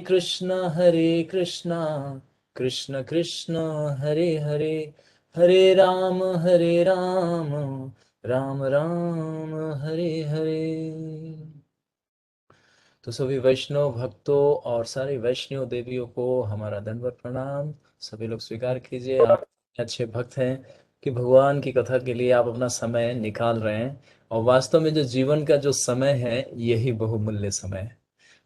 हरे कृष्णा कृष्ण कृष्ण हरे हरे, हरे राम राम राम हरे हरे। तो सभी वैष्णव भक्तों और सारे वैष्णव देवियों को हमारा दंडवत प्रणाम। सभी लोग स्वीकार कीजिए, आप अच्छे भक्त हैं कि भगवान की कथा के लिए आप अपना समय निकाल रहे हैं। और वास्तव में जो जीवन का जो समय है यही बहुमूल्य समय है।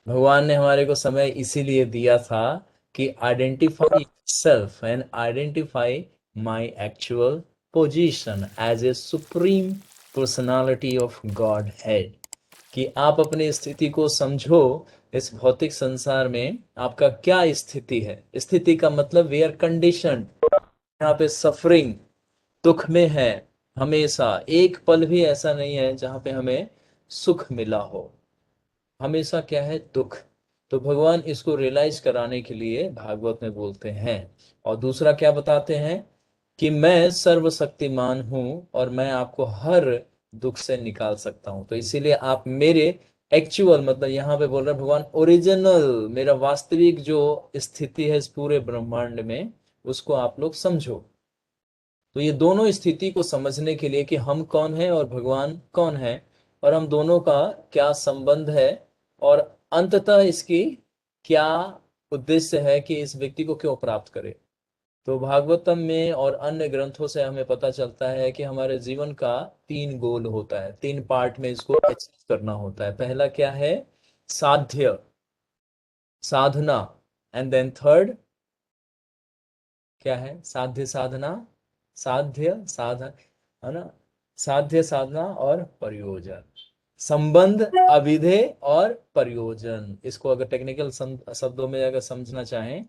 भगवान ने हमारे को समय इसीलिए दिया था कि identify self and identify my actual position as a supreme personality of Godhead. कि आप अपनी स्थिति को समझो। इस भौतिक संसार में आपका क्या स्थिति है। स्थिति का मतलब वी आर कंडीशन, यहाँ पे सफरिंग, दुख में है। हमेशा एक पल भी ऐसा नहीं है जहां पे हमें सुख मिला हो। हमेशा क्या है, दुख। तो भगवान इसको रियलाइज कराने के लिए भागवत में बोलते हैं। और दूसरा क्या बताते हैं कि मैं सर्वशक्तिमान हूं और मैं आपको हर दुख से निकाल सकता हूं। तो इसीलिए आप मेरे एक्चुअल, मतलब यहाँ पे बोल रहे हैं भगवान, ओरिजिनल, मेरा वास्तविक जो स्थिति है इस पूरे ब्रह्मांड में, उसको आप लोग समझो। तो ये दोनों स्थिति को समझने के लिए कि हम कौन है और भगवान कौन है, और हम दोनों का क्या संबंध है, और अंततः इसकी क्या उद्देश्य है कि इस व्यक्ति को क्यों प्राप्त करे। तो भागवतम में और अन्य ग्रंथों से हमें पता चलता है कि हमारे जीवन का तीन गोल होता है, तीन पार्ट में इसको अचीव करना होता है। पहला क्या है, साध्य, साधना। एंड देन थर्ड क्या है, साध्य साधना, साध्य साधन, है ना, साध्य साधना और प्रयोजन। संबंध, अभिधेय और प्रयोजन। इसको अगर टेक्निकल शब्दों में अगर समझना चाहें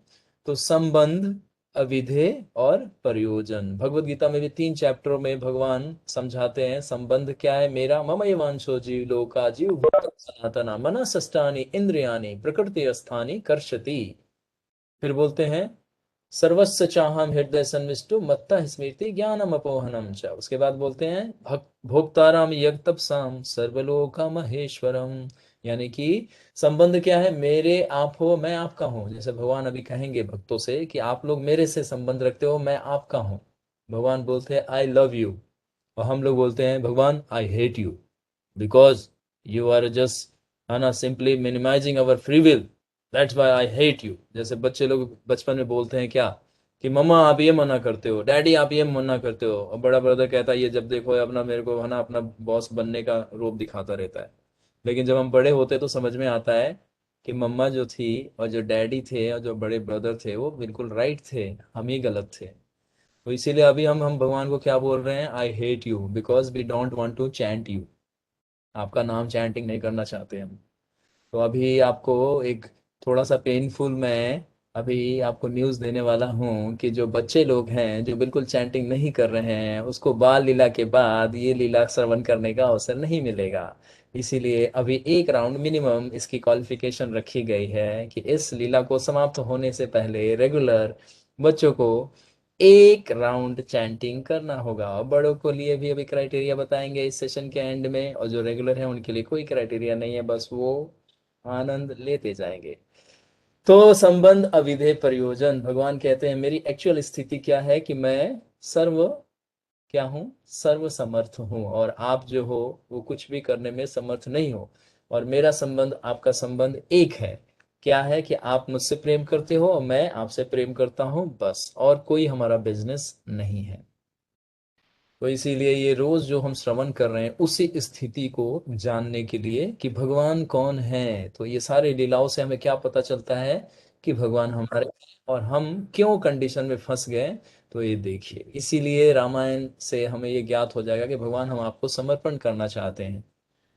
तो संबंध, अभिधेय और प्रयोजन। भगवत गीता में भी 3 चैप्टरों में भगवान समझाते हैं संबंध क्या है। मेरा मम एवांशो जीव लोका जीव भूत सनातना मनसष्टानि इंद्रियाणि प्रकृति स्थानि कर्षति। फिर बोलते हैं सर्वस्व चाहम हृदय सन्निष्टु मत्ता स्मृति ज्ञानम अपोहनम च। उसके बाद बोलते हैं भोक्ताराम यज्ञतपसाम सर्वलोका महेश्वरम। यानी कि संबंध क्या है, मेरे आप हो मैं आपका हूं। जैसे भगवान अभी कहेंगे भक्तों से कि आप लोग मेरे से संबंध रखते हो, मैं आपका हूं। भगवान बोलते हैं आई लव यू, और हम लोग बोलते हैं भगवान I hate you, because you are just है ना simply minimising our free will, that's why I hate you. जैसे बच्चे लोग बचपन में बोलते हैं क्या, कि मम्मा आप ये मना करते हो, डैडी आप ये मना करते हो, और बड़ा ब्रदर कहता है ये जब देखो अपना मेरे को है ना अपना बॉस बनने का रूप दिखाता रहता है। लेकिन जब हम बड़े होते तो समझ में आता है कि मम्मा जो थी और जो डैडी थे और जो बड़े ब्रदर थे वो बिल्कुल राइट थे, हम ही गलत थे। तो इसीलिए अभी हम भगवान को क्या बोल रहे हैं, I hate you because we don't want to chant you. आपका नाम चैंटिंग नहीं करना चाहते हम। तो अभी आपको एक थोड़ा सा पेनफुल मैं अभी आपको न्यूज़ देने वाला हूँ कि जो बच्चे लोग हैं जो बिल्कुल चैंटिंग नहीं कर रहे हैं, उसको बाल लीला के बाद ये लीला श्रवण करने का अवसर नहीं मिलेगा। इसीलिए अभी एक राउंड मिनिमम इसकी क्वालिफिकेशन रखी गई है कि इस लीला को समाप्त होने से पहले रेगुलर बच्चों को एक राउंड चैंटिंग करना होगा। और बड़ों को लिए भी अभी क्राइटेरिया बताएंगे इस सेशन के एंड में, और जो रेगुलर है उनके लिए कोई क्राइटेरिया नहीं है, बस वो आनंद लेते जाएंगे। तो संबंध, अविधेय, प्रयोजन। भगवान कहते हैं मेरी एक्चुअल स्थिति क्या है कि मैं सर्व क्या हूँ, सर्व समर्थ हूँ, और आप जो हो वो कुछ भी करने में समर्थ नहीं हो। और मेरा संबंध आपका संबंध एक है, क्या है कि आप मुझसे प्रेम करते हो और मैं आपसे प्रेम करता हूँ, बस, और कोई हमारा बिजनेस नहीं है। तो इसीलिए ये रोज जो हम श्रवण कर रहे हैं उसी स्थिति को जानने के लिए कि भगवान कौन है। तो ये सारे लीलाओं से हमें क्या पता चलता है कि भगवान हमारे, और हम क्यों कंडीशन में फंस गए। तो ये देखिए, इसीलिए रामायण से हमें ये ज्ञात हो जाएगा कि भगवान हम आपको समर्पण करना चाहते हैं,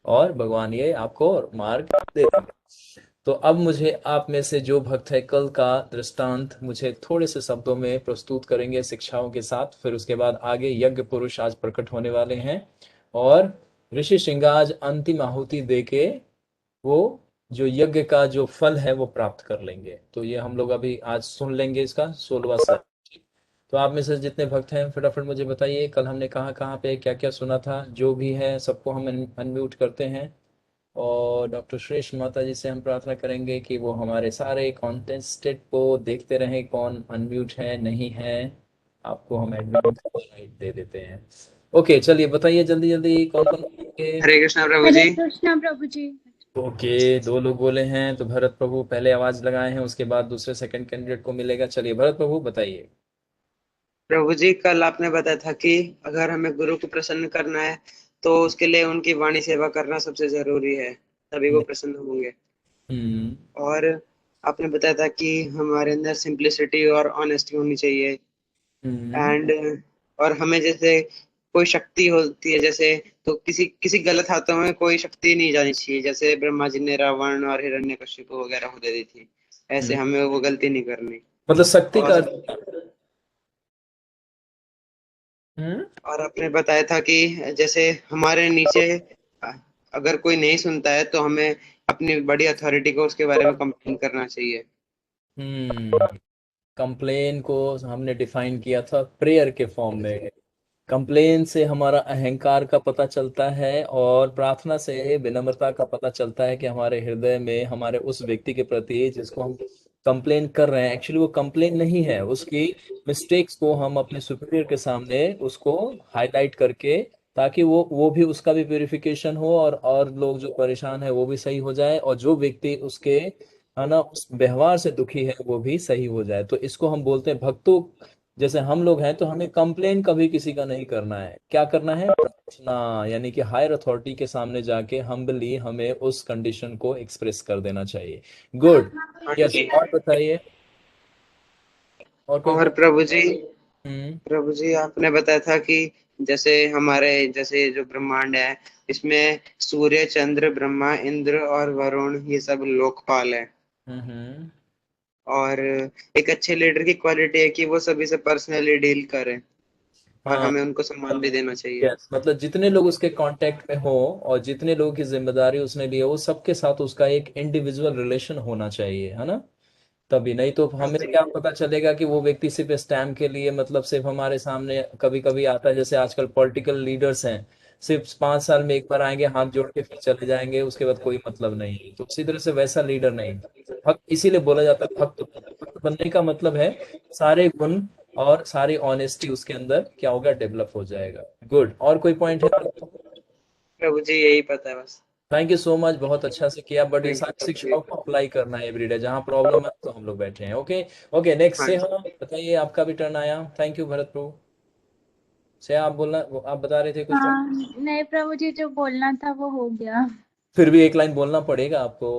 और भगवान ये आपको मार्ग दे देंगे। तो अब मुझे आप में से जो भक्त है कल का दृष्टांत मुझे थोड़े से शब्दों में प्रस्तुत करेंगे शिक्षाओं के साथ। फिर उसके बाद आगे यज्ञ पुरुष आज प्रकट होने वाले हैं, और ऋषि श्रृंगाज अंतिम आहुति देके वो जो यज्ञ का जो फल है वो प्राप्त कर लेंगे। तो ये हम लोग अभी आज सुन लेंगे इसका 16वां सर्ग। तो आप में से जितने भक्त हैं फटाफट मुझे बताइए कल हमने कहाँ कहाँ पे क्या क्या सुना था। जो भी है सबको हम अनम्यूट करते हैं। और डॉक्टर श्रेष्ठ माता जी से हम प्रार्थना करेंगे कि वो हमारे सारे कॉन्टेस्टेंट को देखते रहें कौन अनम्यूट है नहीं है। आपको हम एडमिन राइट दे देते हैं। ओके, चलिए बताइए जल्दी जल्दी कौन कौन। हरे कृष्णा प्रभु हरे जी। कृष्णा प्रभु जी। ओके, दो लोग बोले हैं तो भरत प्रभु पहले आवाज लगाए हैं, उसके बाद दूसरे सेकंड कैंडिडेट को मिलेगा। चलिए भरत प्रभु बताइए। प्रभु जी, कल आपने बताया था कि अगर हमें गुरु को प्रसन्न करना है तो उसके लिए उनकी वाणी सेवा करना सबसे जरूरी है, तभी वो प्रसन्न होंगे। हम्म। और आपने बताया था कि हमारे अंदर सिंप्लिसिटी और ऑनेस्टी होनी चाहिए। हम्म। एंड और हमें जैसे कोई शक्ति होती है, जैसे तो किसी किसी गलत हाथों में कोई शक्ति नहीं जानी चाहिए, जैसे ब्रह्मा जी ने रावण और हिरण्यकशिपु वगैरह को दे दी थी, ऐसे हम्म। हमें वो गलती नहीं करनी। मतलब शक्ति का और हम्म। और आपने बताया था कि जैसे हमारे नीचे अ, अगर कोई नहीं सुनता है तो हमें अपनी बड़ी अथॉरिटी को उसके बारे में कंप्लेन करना चाहिए। हम्म। कंप्लेन को हमने डिफाइन किया था प्रेयर के फॉर्म में। कंप्लेन से हमारा अहंकार का पता चलता है और प्रार्थना से विनम्रता का पता चलता है कि हमारे हृदय में हमारे उस व्यक्ति के प्रति जिसको हम कंप्लेन कर रहे हैं एक्चुअली वो कंप्लेन नहीं है, उसकी मिस्टेक्स को हम अपने सुपीरियर के सामने उसको हाईलाइट करके ताकि वो भी उसका भी प्यूरिफिकेशन हो और लोग जो परेशान है वो भी सही हो जाए और जो व्यक्ति उसके है ना उस व्यवहार से दुखी है वो भी सही हो जाए। तो इसको हम बोलते हैं भक्तों। जैसे हम लोग हैं तो हमें कंप्लेन कभी किसी का नहीं करना है, क्या करना है प्रार्थना, यानी कि हायर अथॉरिटी के सामने जाके हम्बली हमें उस कंडीशन को एक्सप्रेस कर देना चाहिए। गुड। हाँ यस, जी। और बताइए और कोई और प्रॉब्लम। हम्म। प्रभु जी आपने बताया था कि जैसे हमारे जैसे जो ब्रह्मांड है, इसमें सूर्य, चंद्र, ब्रह्मा, इंद्र और वरुण, ये सब लोकपाल है। हम्म। और एक अच्छे लीडर की क्वालिटी है कि वो सभी से पर्सनली डील करे, और हाँ। हमें उनको सम्मान भी देना चाहिए। यस, मतलब जितने लोग उसके कांटेक्ट में हो और जितने लोगों की जिम्मेदारी उसने ली है वो सबके साथ उसका एक इंडिविजुअल रिलेशन होना चाहिए, है ना। तभी नहीं तो हाँ हमें जी। क्या पता चलेगा कि वो व्यक्ति सिर्फ स्टैम्प के लिए मतलब सिर्फ हमारे सामने कभी कभी आता है, जैसे आजकल पॉलिटिकल लीडर्स हैं सिर्फ 5 साल में एक बार आएंगे हाथ जोड़ के फिर चले जाएंगे, उसके बाद कोई मतलब नहीं। तो उसी तरह से वैसा लीडर नहीं। भक्त इसीलिए बोला जाता है भक्त। भक्त बनने का मतलब है सारे गुण और सारी ऑनेस्टी उसके अंदर क्या होगा, डेवलप हो जाएगा। गुड, और कोई पॉइंट है। प्रभु जी यही पता है बस। थैंक यू सो मच, बहुत अच्छा से किया, बट ये थैंक यू सारी प्रभु जी। शिक्षाओं को अप्लाई करना है एवरीडे, जहाँ प्रॉब्लम है तो हम लोग बैठे हैं। ओके। ओके, नेक्स्ट हाँ से जी। हम बताइए, आपका भी टर्न आया। थैंक यू भरत प्रभु। से आप बोलना, आप बता रहे थे कुछ। हाँ, नहीं प्रभु जी, जो बोलना था वो हो गया। फिर भी एक लाइन बोलना पड़ेगा आपको,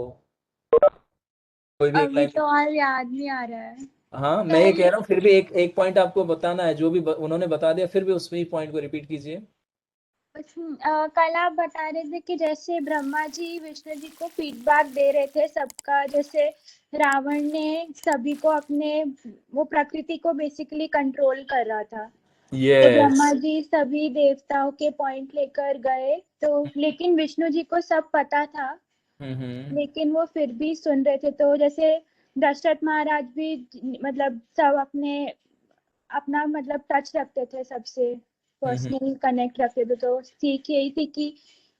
कोई भी एक अभी लाइन। तो और याद नहीं आ रहा है। हाँ, मैं ये कल कह रहा हूँ फिर भी एक एक पॉइंट आपको बताना है, जो भी उन्होंने बता दिया फिर भी उसमें ही पॉइंट को रिपीट कीजिए। कल आप बता रहे थे कि जैसे ब्रह्मा जी विष्णु जी को फीडबैक दे रहे थे सबका, जैसे रावण ने सभी को अपने, वो प्रकृति को बेसिकली कंट्रोल कर रहा था। तो यस। ब्रह्मा जी सभी देवताओं के पॉइंट लेकर गए, तो लेकिन विष्णु जी को सब पता था, हम्म। लेकिन वो फिर भी सुन रहे थे। तो जैसे दशरथ महाराज भी मतलब सब अपने अपना मतलब टच रखते थे सबसे, हम्म। पर्सनल कनेक्ट रखते थे। तो सीख यही थी कि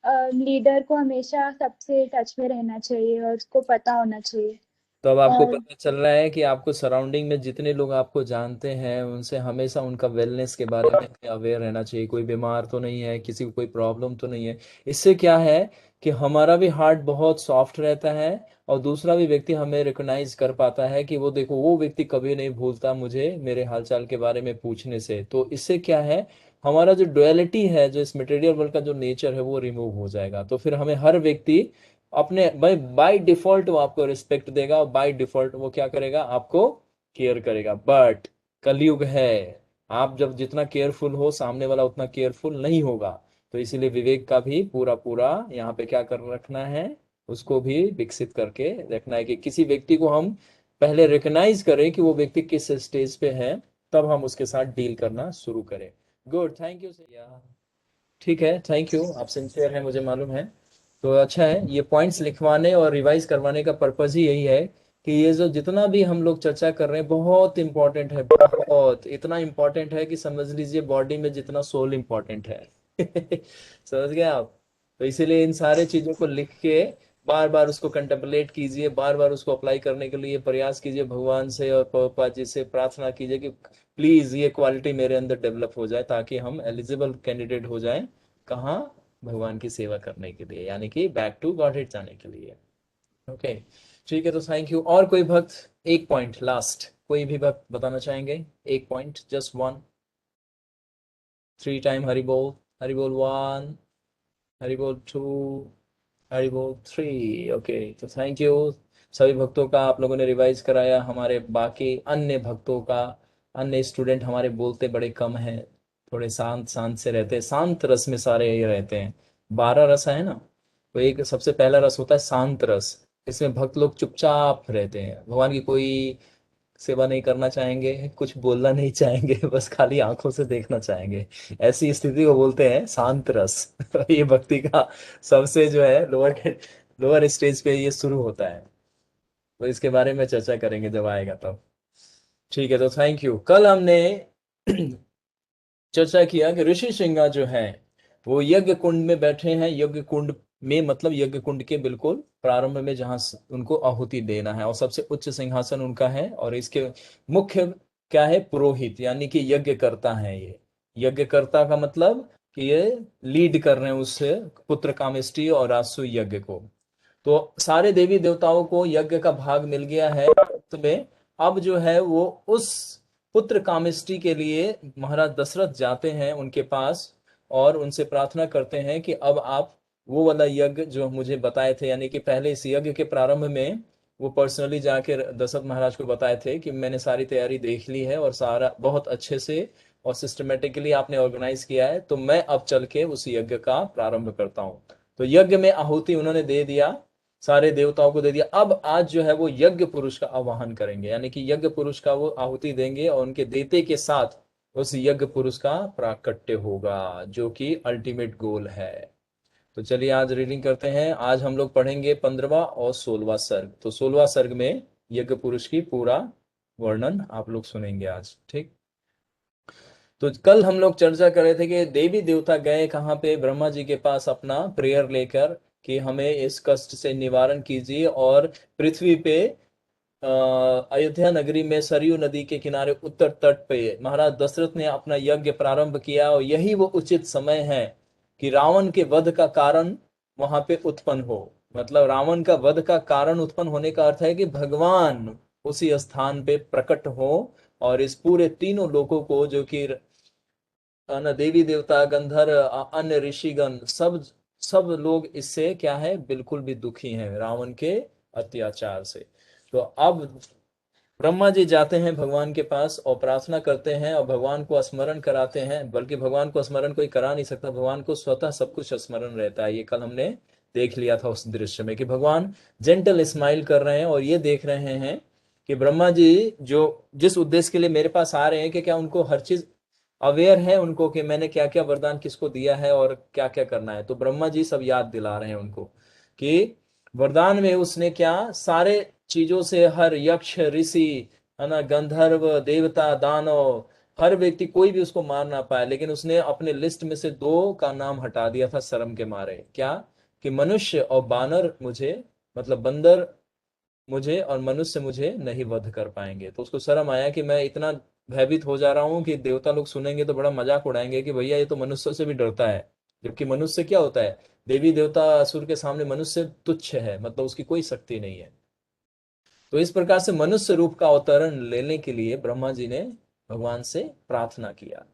लीडर को हमेशा सबसे टच में रहना चाहिए और उसको पता होना चाहिए। तो अब आपको और पता चल रहा है कि आपको सराउंडिंग में जितने लोग आपको जानते हैं उनसे हमेशा उनका वेलनेस के बारे में अवेयर रहना चाहिए, कोई बीमार तो नहीं है, किसी को कोई प्रॉब्लम तो नहीं है। इससे क्या है कि हमारा भी हार्ट बहुत सॉफ्ट रहता है और दूसरा भी व्यक्ति हमें रिकॉग्नाइज कर पाता है कि वो देखो वो व्यक्ति कभी नहीं भूलता मुझे मेरे हालचाल के बारे में पूछने से। तो इससे क्या है, हमारा जो डुअलिटी है, जो इस मटेरियल वर्ल्ड का जो नेचर है वो रिमूव हो जाएगा। तो फिर हमें हर व्यक्ति अपने बाय बाय डिफॉल्ट वो आपको रिस्पेक्ट देगा और बाय डिफॉल्ट वो क्या करेगा, आपको केयर करेगा। बट कलयुग है, आप जब जितना केयरफुल हो सामने वाला उतना केयरफुल नहीं होगा। तो इसीलिए विवेक का भी पूरा पूरा यहाँ पे क्या कर रखना है, उसको भी विकसित करके रखना है कि किसी व्यक्ति को हम पहले रिकग्नाइज करें कि वो व्यक्ति किस स्टेज पे है, तब हम उसके साथ डील करना शुरू करें। Good, thank you sir. ठीक है, थैंक यू, आप सिंसियर हैं मुझे मालूम है। तो अच्छा है, ये पॉइंट्स लिखवाने और रिवाइज करवाने का पर्पज ही यही है कि ये जो जितना भी हम लोग चर्चा कर रहे हैं बहुत इंपॉर्टेंट है, बहुत इतना इंपॉर्टेंट है कि समझ लीजिए बॉडी में जितना सोल इंपॉर्टेंट है। समझ गए आप। तो इसीलिए इन सारे चीजों को लिख के बार बार उसको कंटेम्पलेट कीजिए, बार बार उसको अप्लाई करने के लिए प्रयास कीजिए, भगवान से और प्रभुपाद जी से प्रार्थना कीजिए कि प्लीज ये क्वालिटी मेरे अंदर डेवलप हो जाए, ताकि हम एलिजिबल कैंडिडेट हो जाएं कहाँ, भगवान की सेवा करने के लिए, यानी कि बैक टू गॉडहेड जाने के लिए। ओके, ठीक है, तो थैंक यू। और कोई भक्त एक पॉइंट लास्ट, कोई भी भक्त बताना चाहेंगे? एक point, just one. 3 time Hari बोल, हरि बोल 1, हरि बोल 2, हरि बोल 3। ओके, तो थैंक यू सभी भक्तों का, आप लोगों ने रिवाइज कराया। हमारे बाकी अन्य भक्तों का, अन्य स्टूडेंट हमारे बोलते बड़े कम हैं, थोड़े शांत शांत से रहते हैं, शांत रस में सारे ये रहते हैं। 12 रस है ना, तो एक सबसे पहला रस होता है शांत रस। इसमें भक्त लोग चुपचाप रहते हैं, भगवान की कोई सेवा नहीं करना चाहेंगे, कुछ बोलना नहीं चाहेंगे, बस खाली आंखों से देखना चाहेंगे। ऐसी स्थिति को बोलते हैं शांत रस। ये भक्ति का सबसे जो है लोअर स्टेज पे ये शुरू होता है। तो इसके बारे में चर्चा करेंगे जब आएगा तब। ठीक है, तो थैंक यू। कल हमने चर्चा किया कि ऋषि श्रृंगा जो है वो यज्ञ कुंड में बैठे हैं। यज्ञ कुंड में मतलब यज्ञ कुंड के बिल्कुल प्रारंभ में, जहां उनको आहुति देना है, और सबसे उच्च सिंहासन उनका है। और इसके मुख्य क्या है? पुरोहित, यानी कि यज्ञ करता है। ये यज्ञ करता का मतलब कि ये लीड कर रहे हैं उस पुत्र कामेष्टि और राजसूय यज्ञ को। तो सारे देवी देवताओं को यज्ञ का भाग मिल गया है तुम्हें। अब जो है वो उस पुत्र कामेष्टि के लिए महाराज दशरथ जाते हैं उनके पास, और उनसे प्रार्थना करते हैं कि अब आप वो वाला यज्ञ जो मुझे बताए थे, यानी कि पहले इस यज्ञ के प्रारंभ में वो पर्सनली जाके दशरथ महाराज को बताए थे कि मैंने सारी तैयारी देख ली है और सारा बहुत अच्छे से और सिस्टमेटिकली आपने ऑर्गेनाइज किया है, तो मैं अब चल के उस यज्ञ का प्रारंभ करता हूँ। तो यज्ञ में आहुति उन्होंने दे दिया, सारे देवताओं को दे दिया। अब आज जो है वो यज्ञ पुरुष का आवाहन करेंगे, यानी कि यज्ञ पुरुष का वो आहुति देंगे, और उनके देते के साथ उस यज्ञ पुरुष का प्राकट्य होगा, जो कि अल्टीमेट गोल है। तो चलिए आज रीडिंग करते हैं। आज हम लोग पढ़ेंगे 15वां और 16वां सर्ग। तो 16वां सर्ग में यज्ञ पुरुष की पूरा वर्णन आप लोग सुनेंगे आज। ठीक, तो कल हम लोग चर्चा कर रहे थे कि देवी देवता गए कहाँ पे? ब्रह्मा जी के पास अपना प्रेयर लेकर कि हमें इस कष्ट से निवारण कीजिए। और पृथ्वी पे अयोध्या नगरी में सरयू नदी के किनारे उत्तर तट पे महाराज दशरथ ने अपना यज्ञ प्रारंभ किया, और यही वो उचित समय है कि रावण के वध का कारण वहां पे उत्पन्न हो। मतलब रावण का वध का कारण उत्पन्न होने का अर्थ है कि भगवान उसी स्थान पे प्रकट हो, और इस पूरे तीनों लोगों को, जो कि न देवी देवता, गंधर्व, अन्य ऋषिगण, सब सब लोग इससे क्या है? बिल्कुल भी दुखी हैं रावण के अत्याचार से। तो अब ब्रह्मा जी जाते हैं भगवान के पास और प्रार्थना करते हैं, और भगवान को स्मरण कराते हैं। बल्कि भगवान को स्मरण कोई करा नहीं सकता, भगवान को स्वतः सब कुछ स्मरण रहता है। ये कल हमने देख लिया था उस दृश्य में कि भगवान जेंटल स्माइल कर रहे हैं, और ये देख रहे हैं कि ब्रह्मा जी जो जिस उद्देश्य के लिए मेरे पास आ रहे हैं, कि क्या उनको हर चीज अवेयर है उनको, कि मैंने क्या क्या वरदान किसको दिया है और क्या क्या करना है। तो ब्रह्मा जी सब याद दिला रहे हैं उनको कि वरदान में उसने क्या सारे चीजों से, हर यक्ष, ऋषि, है ना, गंधर्व, देवता, दानव, हर व्यक्ति कोई भी उसको मार ना पाए, लेकिन उसने अपने लिस्ट में से 2 का नाम हटा दिया था शर्म के मारे। क्या? कि मनुष्य और बानर मुझे, मतलब बंदर मुझे और मनुष्य मुझे नहीं वध कर पाएंगे। तो उसको शर्म आया कि मैं इतना भयभीत हो जा रहा हूँ कि देवता लोग सुनेंगे तो बड़ा मजाक उड़ाएंगे कि भैया ये तो मनुष्य से भी डरता है। जबकि मनुष्य क्या होता है? देवी देवता असुर के सामने मनुष्य तुच्छ है, मतलब उसकी कोई शक्ति नहीं है। तो इस प्रकार से मनुष्य रूप का अवतरण लेने के लिए ब्रह्मा जी ने भगवान से प्रार्थना किया।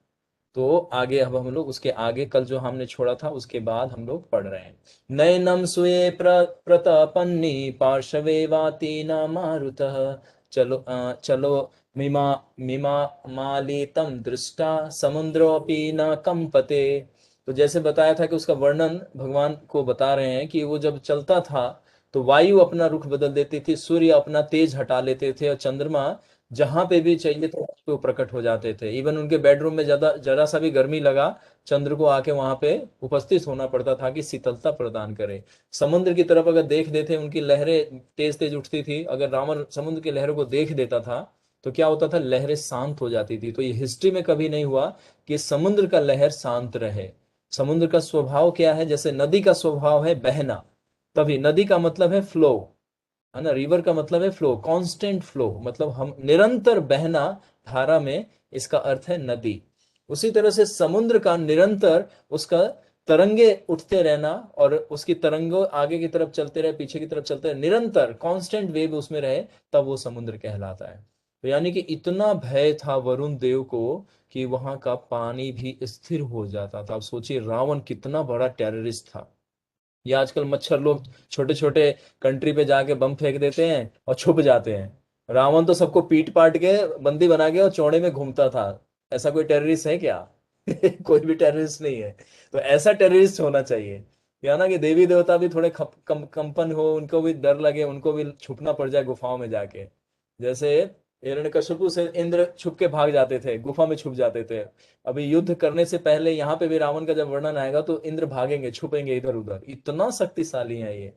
तो आगे अब हम लोग उसके आगे, कल जो हमने छोड़ा था उसके बाद हम लोग पढ़ रहे हैं। नयनम स्वे प्रतपन्नी पार्श्वे वाति न मारुतः चलो मिमा मिमा मालितम दृष्टा समुद्रोऽपि न कंपते। तो जैसे बताया था कि उसका वर्णन भगवान को बता रहे हैं कि वो जब चलता था तो वायु अपना रुख बदल देती थी, सूर्य अपना तेज हटा लेते थे, और चंद्रमा जहां पे भी चाहिए तो वहां पे वो प्रकट हो जाते थे। इवन उनके बेडरूम में ज्यादा जरा सा भी गर्मी लगा, चंद्र को आके वहां पे उपस्थित होना पड़ता था कि शीतलता प्रदान करे। समुद्र की तरफ अगर देख देते, उनकी लहरें तेज तेज उठती थी, अगर रावण समुद्र की लहरों को देख देता था तो क्या होता था? लहरें शांत हो जाती थी। तो ये हिस्ट्री में कभी नहीं हुआ कि समुद्र का लहर शांत रहे। समुद्र का स्वभाव क्या है? जैसे नदी का स्वभाव है बहना, तभी नदी का मतलब है फ्लो, है ना। रिवर का मतलब है फ्लो, कांस्टेंट फ्लो, मतलब हम निरंतर बहना धारा में, इसका अर्थ है नदी। उसी तरह से समुद्र का निरंतर उसका तरंगे उठते रहना, और उसकी तरंगों आगे की तरफ चलते रहे, पीछे की तरफ चलते रहे, निरंतर कांस्टेंट वेव उसमें रहे, तब वो समुद्र कहलाता है। तो यानी कि इतना भय था वरुण देव को कि वहां का पानी भी स्थिर हो जाता था। अब सोचिए रावण कितना बड़ा टेररिस्ट था। ये आजकल मच्छर लोग छोटे छोटे कंट्री पे जाके बम फेंक देते हैं और छुप जाते हैं। रावण तो सबको पीट पाट के बंदी बना के और चौड़े में घूमता था। ऐसा कोई टेररिस्ट है क्या? कोई भी टेररिस्ट नहीं है। तो ऐसा टेररिस्ट होना चाहिए, या ना, कि देवी देवता भी थोड़े कंपन हो, उनको भी डर लगे, उनको भी छुपना पड़ जाए गुफाओं में जाके। जैसे हिरण्यकशिपु से इंद्र छुप के भाग जाते थे, गुफा में छुप जाते थे। अभी युद्ध करने से पहले यहाँ पे भी रावण का जब वर्णन आएगा तो इंद्र भागेंगे, छुपेंगे इधर उधर, इतना शक्तिशाली है ये।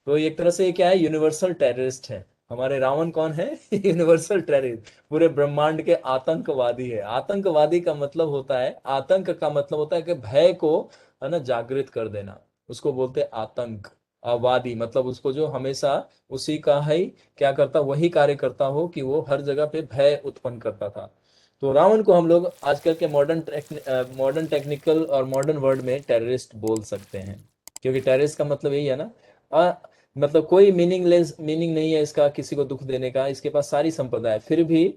तो एक तरह से ये क्या है? यूनिवर्सल टेररिस्ट है। हमारे रावण कौन है? यूनिवर्सल टेररिस्ट, पूरे ब्रह्मांड के आतंकवादी है। आतंकवादी का मतलब होता है, आतंक का मतलब होता है कि भय को, है ना, जागृत कर देना, उसको बोलते हैं आतंक। आवादी मतलब उसको जो हमेशा उसी का है, क्या करता, वही कार्य करता हो कि वो हर जगह पे भय उत्पन्न करता था। तो रावण को हम लोग आजकल के मॉडर्न टेक्निकल और मॉडर्न वर्ड में टेररिस्ट बोल सकते हैं, क्योंकि टेररिस्ट का मतलब यही है ना। मतलब कोई मीनिंग नहीं है इसका, किसी को दुख देने का, इसके पास सारी संपदा है, फिर भी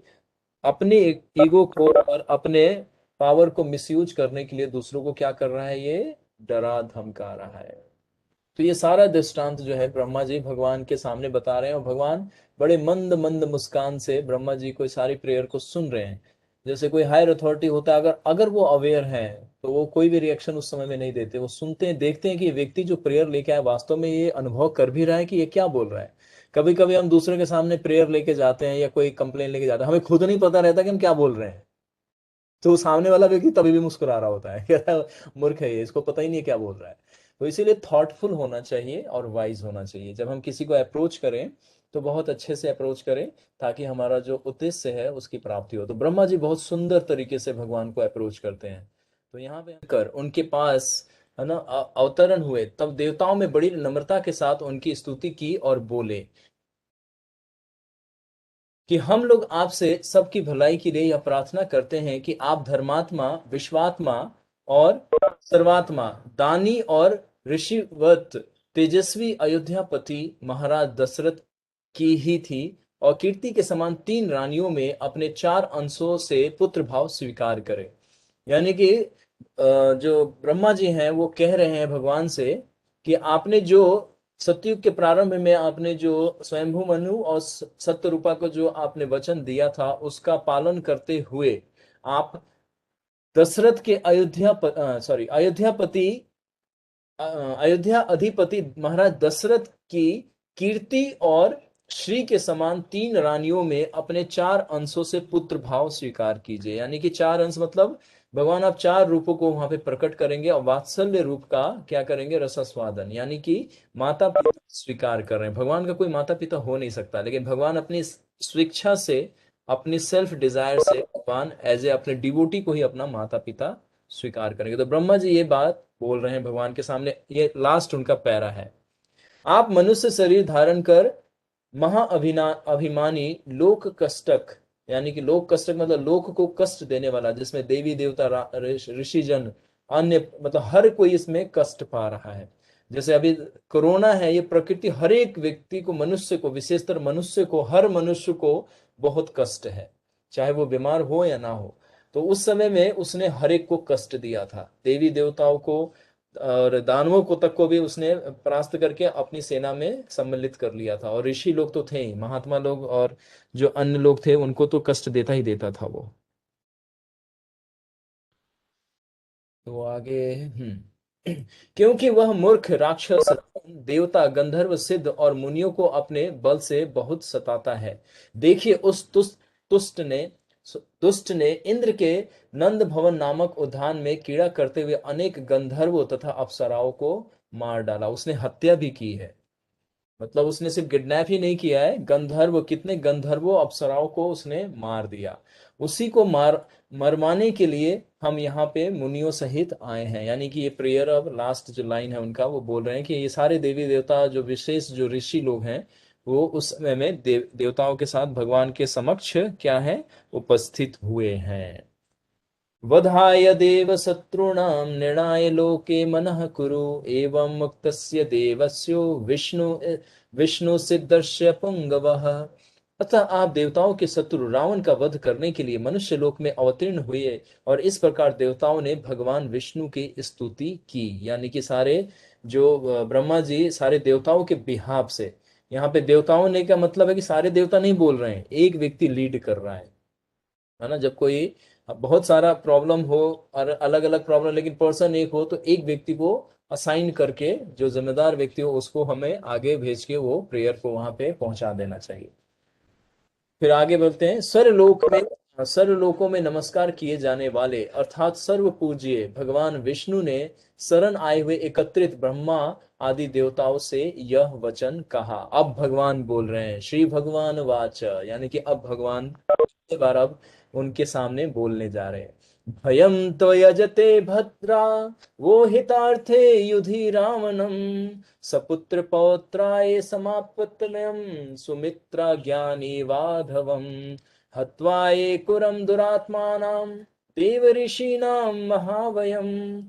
अपने ईगो को और अपने पावर को मिसयूज करने के लिए दूसरों को क्या कर रहा है? ये डरा धमका रहा है। तो ये सारा दृष्टांत जो है ब्रह्मा जी भगवान के सामने बता रहे हैं, और भगवान बड़े मंद मंद मुस्कान से ब्रह्मा जी को सारी प्रेयर को सुन रहे हैं। जैसे कोई हायर अथॉरिटी होता है, अगर अगर वो अवेयर है तो वो कोई भी रिएक्शन उस समय में नहीं देते, वो सुनते हैं, देखते हैं कि ये व्यक्ति जो प्रेयर लेके आया वास्तव में ये अनुभव कर भी रहा है कि ये क्या बोल रहा है। कभी कभी हम दूसरे के सामने प्रेयर लेके जाते हैं या कोई कंप्लेन लेके जाते हैं, हमें खुद नहीं पता रहता कि हम क्या बोल रहे हैं। तो सामने वाला व्यक्ति तभी भी मुस्कुरा रहा होता है, कह रहा है मूर्ख है ये, इसको पता ही नहीं है क्या बोल रहा है। तो इसीलिए थॉटफुल होना चाहिए और वाइज होना चाहिए। जब हम किसी को अप्रोच करें तो बहुत अच्छे से अप्रोच करें, ताकि हमारा जो उद्देश्य है उसकी प्राप्ति हो। तो ब्रह्मा जी बहुत सुंदर तरीके से भगवान को अप्रोच करते हैं। तो यहाँ पे कर उनके पास, है ना, अवतरण हुए, तब देवताओं में बड़ी नम्रता के साथ उनकी स्तुति की और बोले कि हम लोग आपसे सबकी भलाई के लिए यह प्रार्थना करते हैं कि आप धर्मात्मा, विश्वात्मा और सर्वात्मा, दानी और ऋषिवत, तेजस्वी अयोध्यापति महाराज दशरथ की ही थी, और कीर्ति के समान 3 रानियों में अपने 4 अंशों से पुत्र भाव स्वीकार करें। यानी कि जो ब्रह्मा जी हैं वो कह रहे हैं भगवान से कि आपने जो सतयुग के प्रारंभ में आपने जो स्वयंभू मनु और सत्यरूपा को जो आपने वचन दिया था, उसका पालन करते हुए आप दशरथ के अयोध्या अधिपति महाराज दशरथ की कीर्ति और श्री के समान 3 रानियों में अपने 4 अंशों से पुत्र भाव स्वीकार कीजिए। यानी कि 4 अंश मतलब भगवान आप 4 रूपों को वहां पे प्रकट करेंगे, और वात्सल्य रूप का क्या करेंगे? रसास्वादन, यानी कि माता पिता स्वीकार कर रहे हैं। भगवान का कोई माता पिता हो नहीं सकता, लेकिन भगवान अपनी स्वेच्छा से, अपनी सेल्फ डिजायर से भगवान एज ए अपने डिवोटी को ही अपना माता पिता स्वीकार करेंगे। तो ब्रह्मा जी ये बात बोल रहे हैं भगवान के सामने, ये लास्ट उनका पैरा है। आप मनुष्य शरीर धारण कर महाअभिना अभिमानी लोक कष्टक, यानी कि लोक कष्टक मतलब लोक को कष्ट देने वाला, जिसमें देवी देवता, ऋषिजन, अन्य, मतलब हर कोई इसमें कष्ट पा रहा है। जैसे अभी कोरोना है, ये प्रकृति हर एक व्यक्ति को, मनुष्य को, विशेषतर मनुष्य को, हर मनुष्य को बहुत कष्ट है, चाहे वो बीमार हो या ना हो। तो उस समय में उसने हर एक को कष्ट दिया था, देवी देवताओं को और दानवों को तक को भी उसने परास्त करके अपनी सेना में सम्मिलित कर लिया था। और ऋषि लोग तो थे ही, महात्मा लोग और जो अन्य लोग थे उनको तो कष्ट देता ही देता था वो। तो आगे, क्योंकि वह मूर्ख राक्षस देवता, गंधर्व, सिद्ध और मुनियों को अपने बल से बहुत सताता है। देखिए उस तुष्ट ने दुष्ट ने इंद्र के नंद भवन नामक उद्यान में कीड़ा करते हुए अनेक गंधर्वों तथा अप्सराओं को मार डाला, उसने हत्या भी की है। मतलब उसने सिर्फ किडनैप ही नहीं किया है, गंधर्व, कितने गंधर्वों अप्सराओं को उसने मार दिया। उसी को मरवाने के लिए हम यहाँ पे मुनियों सहित आए हैं। यानी कि ये प्रेयर, अब लास्ट जो लाइन है उनका, वो बोल रहे हैं कि ये सारे देवी देवता, जो विशेष जो ऋषि लोग हैं, वो उस समय में देवताओं के साथ भगवान के समक्ष क्या है, उपस्थित हुए हैं। वधाय देव शत्रूणां निर्णाय लोके मनः कुरु, एवं मुक्तस्य देवस्यो विष्णु सिद्धस्य पुंगवः। अतः आप देवताओं के शत्रु रावण का वध करने के लिए मनुष्य लोक में अवतीर्ण हुए, और इस प्रकार देवताओं ने भगवान विष्णु की स्तुति की। यानी कि सारे जो ब्रह्मा जी सारे देवताओं के बिहाफ से, यहाँ पे देवताओं ने का मतलब है कि सारे देवता नहीं बोल रहे हैं, एक व्यक्ति लीड कर रहा है ना। जब कोई बहुत सारा प्रॉब्लम हो और अलग अलग प्रॉब्लम, लेकिन पर्सन एक हो, तो एक व्यक्ति को असाइन करके, जो जिम्मेदार व्यक्ति हो उसको हमें आगे भेज के वो प्रेयर को वहां पे पहुंचा देना चाहिए। फिर आगे बोलते हैं, सर्वलोकों में नमस्कार किए जाने वाले अर्थात सर्व पूज्य भगवान विष्णु ने शरण आए हुए एकत्रित ब्रह्मा आदि देवताओं से यह वचन कहा। अब भगवान बोल रहे हैं, श्री भगवान वाच, यानी कि अब भगवान बार अब उनके सामने बोलने जा रहे हैं। भयम त्वयजते भद्रा वो हितार्थे युधि रावणम, सपुत्र पौत्राय समापत्तमयम् सुमित्रा ज्ञानी वाधवम, हत्वाये कुरम दुरात्मानां देव ऋषीणां महावयम्,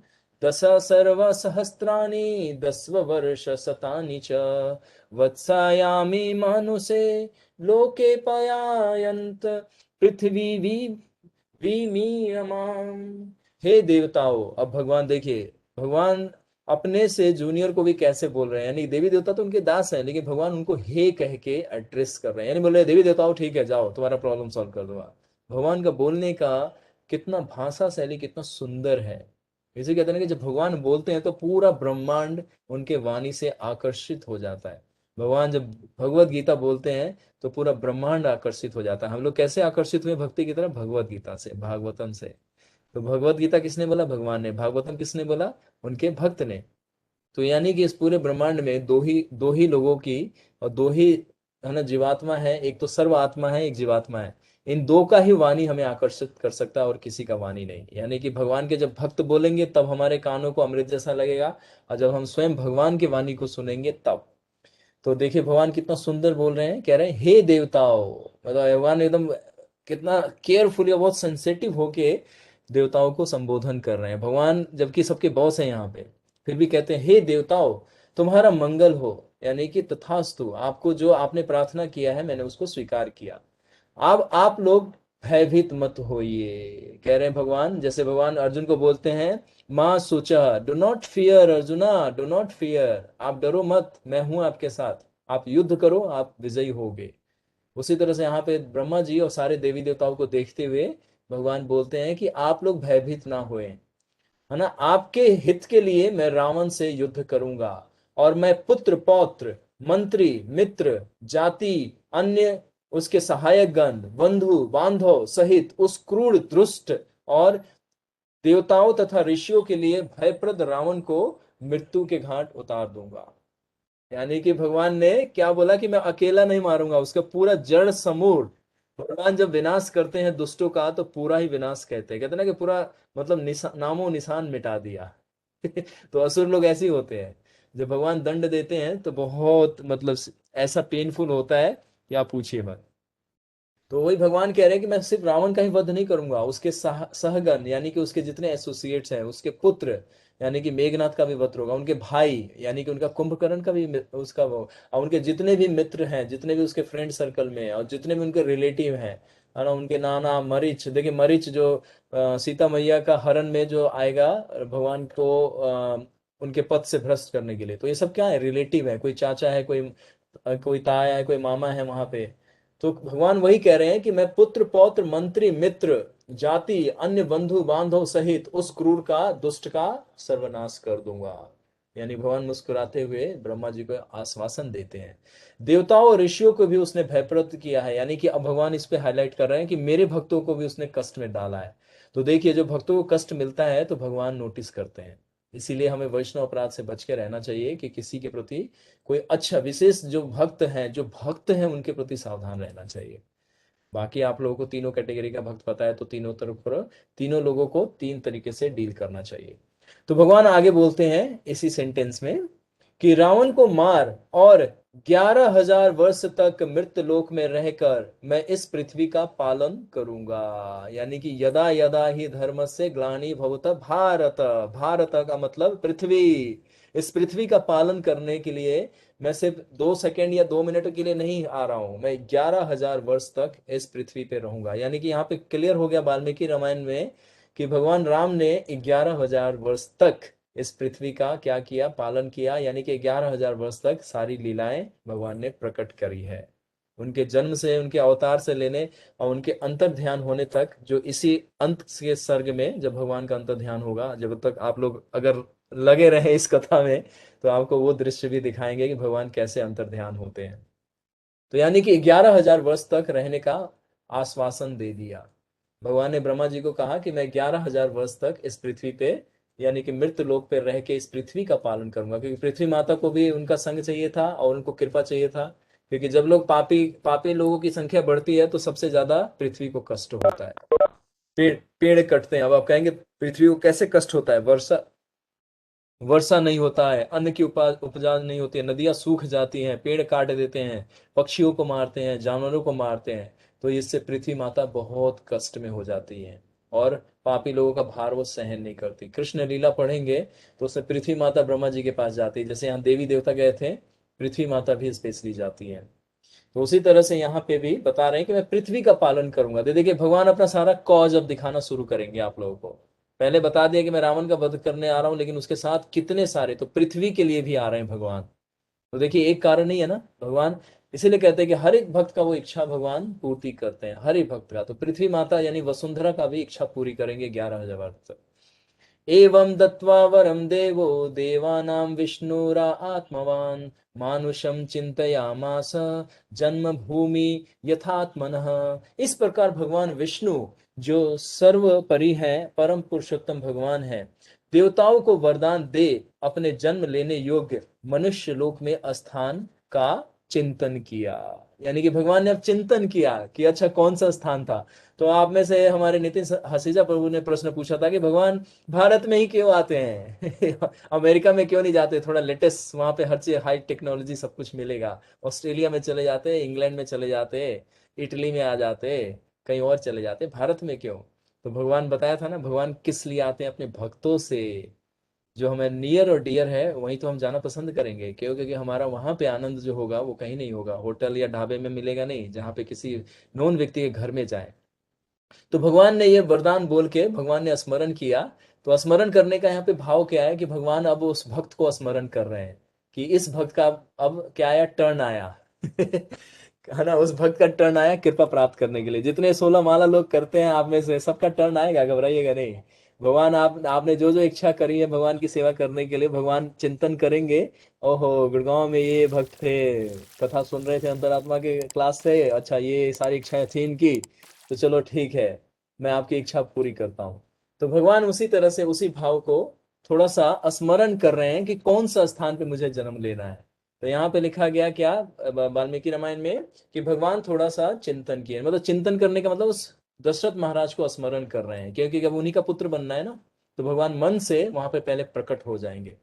दश सर्व सहस्राणि दस्व वर्ष शतानि च, वत्सायामि मानुषे लोके पयायन्त पृथ्वी विमीयमाम। हे देवताओं, अब भगवान देखिए, भगवान अपने से जूनियर को भी कैसे बोल रहे हैं। यानी देवी देवता तो उनके दास हैं, लेकिन भगवान उनको हे कह के एड्रेस कर रहे हैं। यानी बोल रहे हैं, देवी देवताओं ठीक है, जाओ तुम्हारा प्रॉब्लम सॉल्व कर दूंगा। भगवान का बोलने का कितना भाषा शैली कितना सुंदर है। इसे कहते हैं कि जब भगवान बोलते हैं तो पूरा ब्रह्मांड उनके वाणी से आकर्षित हो जाता है। भगवान जब भगवत गीता बोलते हैं तो पूरा ब्रह्मांड आकर्षित हो जाता है। हम लोग कैसे आकर्षित हुए भक्ति की तरफ? भगवत गीता से, भागवतम से। तो भगवत गीता किसने बोला? भगवान ने। भागवतम किसने बोला? उनके भक्त ने। तो यानी कि इस पूरे ब्रह्मांड में दो ही लोगों की, और दो ही है ना जीवात्मा है, एक तो सर्व आत्मा है, एक जीवात्मा है। इन दो का ही वाणी हमें आकर्षित कर सकता है, और किसी का वाणी नहीं। यानी कि भगवान के जब भक्त बोलेंगे तब हमारे कानों को अमृत जैसा लगेगा, और जब हम स्वयं भगवान की वाणी को सुनेंगे तब। तो देखिए भगवान कितना सुंदर बोल रहे हैं, कह रहे हैं हे देवताओं। मतलब भगवान एकदम कितना केयरफुली और बहुत सेंसिटिव होके देवताओं को संबोधन कर रहे हैं। भगवान जबकि सबके बॉस हैं यहाँ पे, फिर भी कहते हैं हे देवताओं, तुम्हारा मंगल हो। यानी कि तथास्तु, आपको जो आपने प्रार्थना किया है मैंने उसको स्वीकार किया। अब आप लोग भयभीत मत होइए, कह रहे हैं भगवान। जैसे भगवान अर्जुन को बोलते हैं, माँ सोचा, do not fear arjuna, do not fear, आप डरो मत, मैं हूं आपके साथ, आप युद्ध करो, आप विजयी होगे। उसी तरह से यहाँ पे ब्रह्मा जी और सारे देवी देवताओं को देखते हुए भगवान बोलते हैं कि आप लोग भयभीत ना होए, है ना। आपके हित के लिए मैं रावण से युद्ध करूंगा, और मैं पुत्र पौत्र मंत्री मित्र जाति अन्य उसके सहायक गण बंधु बांधव सहित उस क्रूर दुष्ट और देवताओं तथा ऋषियों के लिए भयप्रद रावण को मृत्यु के घाट उतार दूंगा। यानी कि भगवान ने क्या बोला कि मैं अकेला नहीं मारूंगा, उसका पूरा जड़ समूल। भगवान जब विनाश करते हैं दुष्टों का तो पूरा ही विनाश कहते हैं ना, कि पूरा मतलब नामो निशान मिटा दिया। तो असुर लोग ऐसे ही होते हैं, जब भगवान दंड देते हैं तो बहुत मतलब ऐसा पेनफुल होता है कि आप पूछिए मत। तो वही भगवान कह रहे हैं कि मैं सिर्फ रावण का ही वध नहीं करूंगा, उसके सहगण यानी कि उसके जितने एसोसिएट्स हैं, उसके पुत्र यानी कि मेघनाथ का भी वध होगा, उनके भाई यानी कि उनका कुंभकर्ण का भी उसका वो, और उनके जितने भी मित्र हैं, जितने भी उसके फ्रेंड सर्कल में हैं, और जितने भी उनके रिलेटिव हैं, है ना, उनके नाना मरीच। देखिए मरीच जो सीता मैया का हरण में जो आएगा भगवान को उनके पद से भ्रष्ट करने के लिए, तो ये सब क्या है? रिलेटिव है, कोई चाचा है, कोई ताया है, कोई मामा है वहां पे। तो भगवान वही कह रहे हैं कि मैं पुत्र पौत्र मंत्री मित्र जाति अन्य बंधु बांधव सहित उस क्रूर का दुष्ट का सर्वनाश कर दूंगा। यानी भगवान मुस्कुराते हुए ब्रह्मा जी को आश्वासन देते हैं। देवताओं और ऋषियों को भी उसने भयप्रत किया है, यानी कि अब भगवान इस पे हाईलाइट कर रहे हैं कि मेरे भक्तों को भी उसने कष्ट में डाला है। तो देखिए, जो भक्तों को कष्ट मिलता है तो भगवान नोटिस करते हैं। इसीलिए हमें वैष्णव अपराध से बच के रहना चाहिए कि किसी के प्रति कोई अच्छा विशेष जो भक्त हैं उनके प्रति सावधान रहना चाहिए। बाकी आप लोगों को तीनों कैटेगरी का भक्त पता है, तो तीनों तरफ पर तीनों लोगों को तीन तरीके से डील करना चाहिए। तो भगवान आगे बोलते हैं इसी सेंटेंस में कि रावण को मार और 11,000 वर्ष तक मृत लोक में रहकर मैं इस पृथ्वी का पालन करूंगा। यानी कि यदा यदा ही धर्म से ग्लानि भवत भारत, भारत का मतलब पृथ्वी, इस पृथ्वी का पालन करने के लिए मैं सिर्फ 2 सेकंड या 2 मिनट के लिए नहीं आ रहा हूं, मैं 11,000 वर्ष तक इस पृथ्वी पे रहूंगा। यानी कि यहाँ पे क्लियर हो गया वाल्मीकि रामायण में कि भगवान राम ने 11,000 वर्ष तक इस पृथ्वी का क्या किया, पालन किया। यानी कि 11,000 वर्ष तक सारी लीलाएं भगवान ने प्रकट करी है, उनके जन्म से, उनके अवतार से लेने और उनके अंतर ध्यान होने तक। जो इसी अंत के सर्ग में जब भगवान का अंतर ध्यान होगा, जब तक आप लोग अगर लगे रहे इस कथा में, तो आपको वो दृश्य भी दिखाएंगे कि भगवान कैसे अंतर ध्यान होते हैं। तो यानी कि 11,000 वर्ष तक रहने का आश्वासन दे दिया। भगवान ने ब्रह्मा जी को कहा कि मैं 11,000 वर्ष तक इस पृथ्वी पे, यानी कि मृत लोक पे रह के इस पृथ्वी का पालन करूंगा, क्योंकि पृथ्वी माता को भी उनका संग चाहिए था और उनको कृपा चाहिए था। क्योंकि जब लोग पापी पापी लोगों की संख्या बढ़ती है तो सबसे ज्यादा पृथ्वी को कष्ट होता है। पेड़ पेड़ कटते हैं। अब आप कहेंगे पृथ्वी को कैसे कष्ट होता है? वर्षा नहीं होता है, अन्न की उपजा नहीं होती है, नदियां सूख जाती हैं, पेड़ काट देते हैं, पक्षियों को मारते हैं, जानवरों को मारते हैं। तो इससे पृथ्वी माता बहुत कष्ट में हो जाती है और पापी लोगों का भार वो सहन नहीं करती। कृष्ण लीला पढ़ेंगे तो उससे पृथ्वी माता ब्रह्मा जी के पास जाती है। जैसे यहाँ देवी देवता गए थे, पृथ्वी माता भी स्पेशली जाती है। तो उसी तरह से यहाँ पे भी बता रहे हैं कि मैं पृथ्वी का पालन करूंगा। देखिए भगवान अपना सारा कॉज अब दिखाना शुरू करेंगे आप लोगों को। पहले बता दिया कि मैं रावण का वध करने आ रहा हूं, लेकिन उसके साथ कितने सारे तो पृथ्वी के लिए भी आ रहे हैं भगवान। तो देखिए एक कारण नहीं है ना भगवान, इसीलिए कहते हैं कि हर एक भक्त का वो इच्छा भगवान पूर्ति करते हैं, हर एक भक्त का। तो पृथ्वी माता यानी वसुंधरा का भी इच्छा पूरी करेंगे 11,000 तक। एवं दत्वा वरम देवो देवानां विष्णुरा आत्मवान मानुषम चिंतयामास जन्म भूमि यथात्मनः। इस प्रकार भगवान विष्णु जो सर्वपरि है, परम पुरुषोत्तम भगवान है, देवताओं को वरदान दे अपने जन्म लेने योग्य मनुष्य लोक में स्थान का चिंतन किया। यानी कि भगवान ने अब चिंतन किया कि अच्छा कौन सा स्थान था। तो आप में से हमारे नितिन हसीजा प्रभु ने प्रश्न पूछा था कि भगवान भारत में ही क्यों आते हैं अमेरिका में क्यों नहीं जाते? थोड़ा लेटेस्ट, वहां पे हर चीज हाई टेक्नोलॉजी सब कुछ मिलेगा। ऑस्ट्रेलिया में चले जाते, इंग्लैंड में चले जाते, इटली में आ जाते, कहीं और चले जाते, भारत में क्यों? तो भगवान बताया था ना, भगवान किस लिए आते हैं? अपने भक्तों से। जो हमें नियर और डियर है वहीं तो हम जाना पसंद करेंगे। क्यों? क्योंकि हमारा वहां पे आनंद जो होगा वो कहीं नहीं होगा, होटल या ढाबे में मिलेगा नहीं, जहाँ पे किसी नॉन व्यक्ति के घर में जाए। तो भगवान ने ये वरदान बोल के भगवान ने स्मरण किया। तो स्मरण करने का यहाँ पे भाव क्या है कि भगवान अब उस भक्त को स्मरण कर रहे हैं कि इस भक्त का अब क्या आया, टर्न आया है ना, उस भक्त का टर्न आया कृपा प्राप्त करने के लिए। जितने 16 माला लोग करते हैं आप में से सबका टर्न आएगा, घबराइएगा नहीं। भगवान आपने जो जो इच्छा करी है भगवान की सेवा करने के लिए, भगवान चिंतन करेंगे। ओहो, गुड़गांव में ये भक्त थे, कथा सुन रहे थे, अंतरात्मा के क्लास थे, अच्छा ये सारी इच्छाएं थी इनकी, तो चलो ठीक है मैं आपकी इच्छा पूरी करता हूँ। तो भगवान उसी तरह से उसी भाव को थोड़ा सा स्मरण कर रहे हैं कि कौन सा स्थान पे मुझे जन्म लेना है। तो यहाँ पे लिखा गया क्या वाल्मीकि रामायण में कि भगवान थोड़ा सा चिंतन किए, मतलब चिंतन करने का मतलब उस दशरथ महाराज को स्मरण कर रहे हैं, क्योंकि जब उन्हीं का पुत्र बनना है ना, तो भगवान मन से वहां पे पहले प्रकट हो जाएंगे।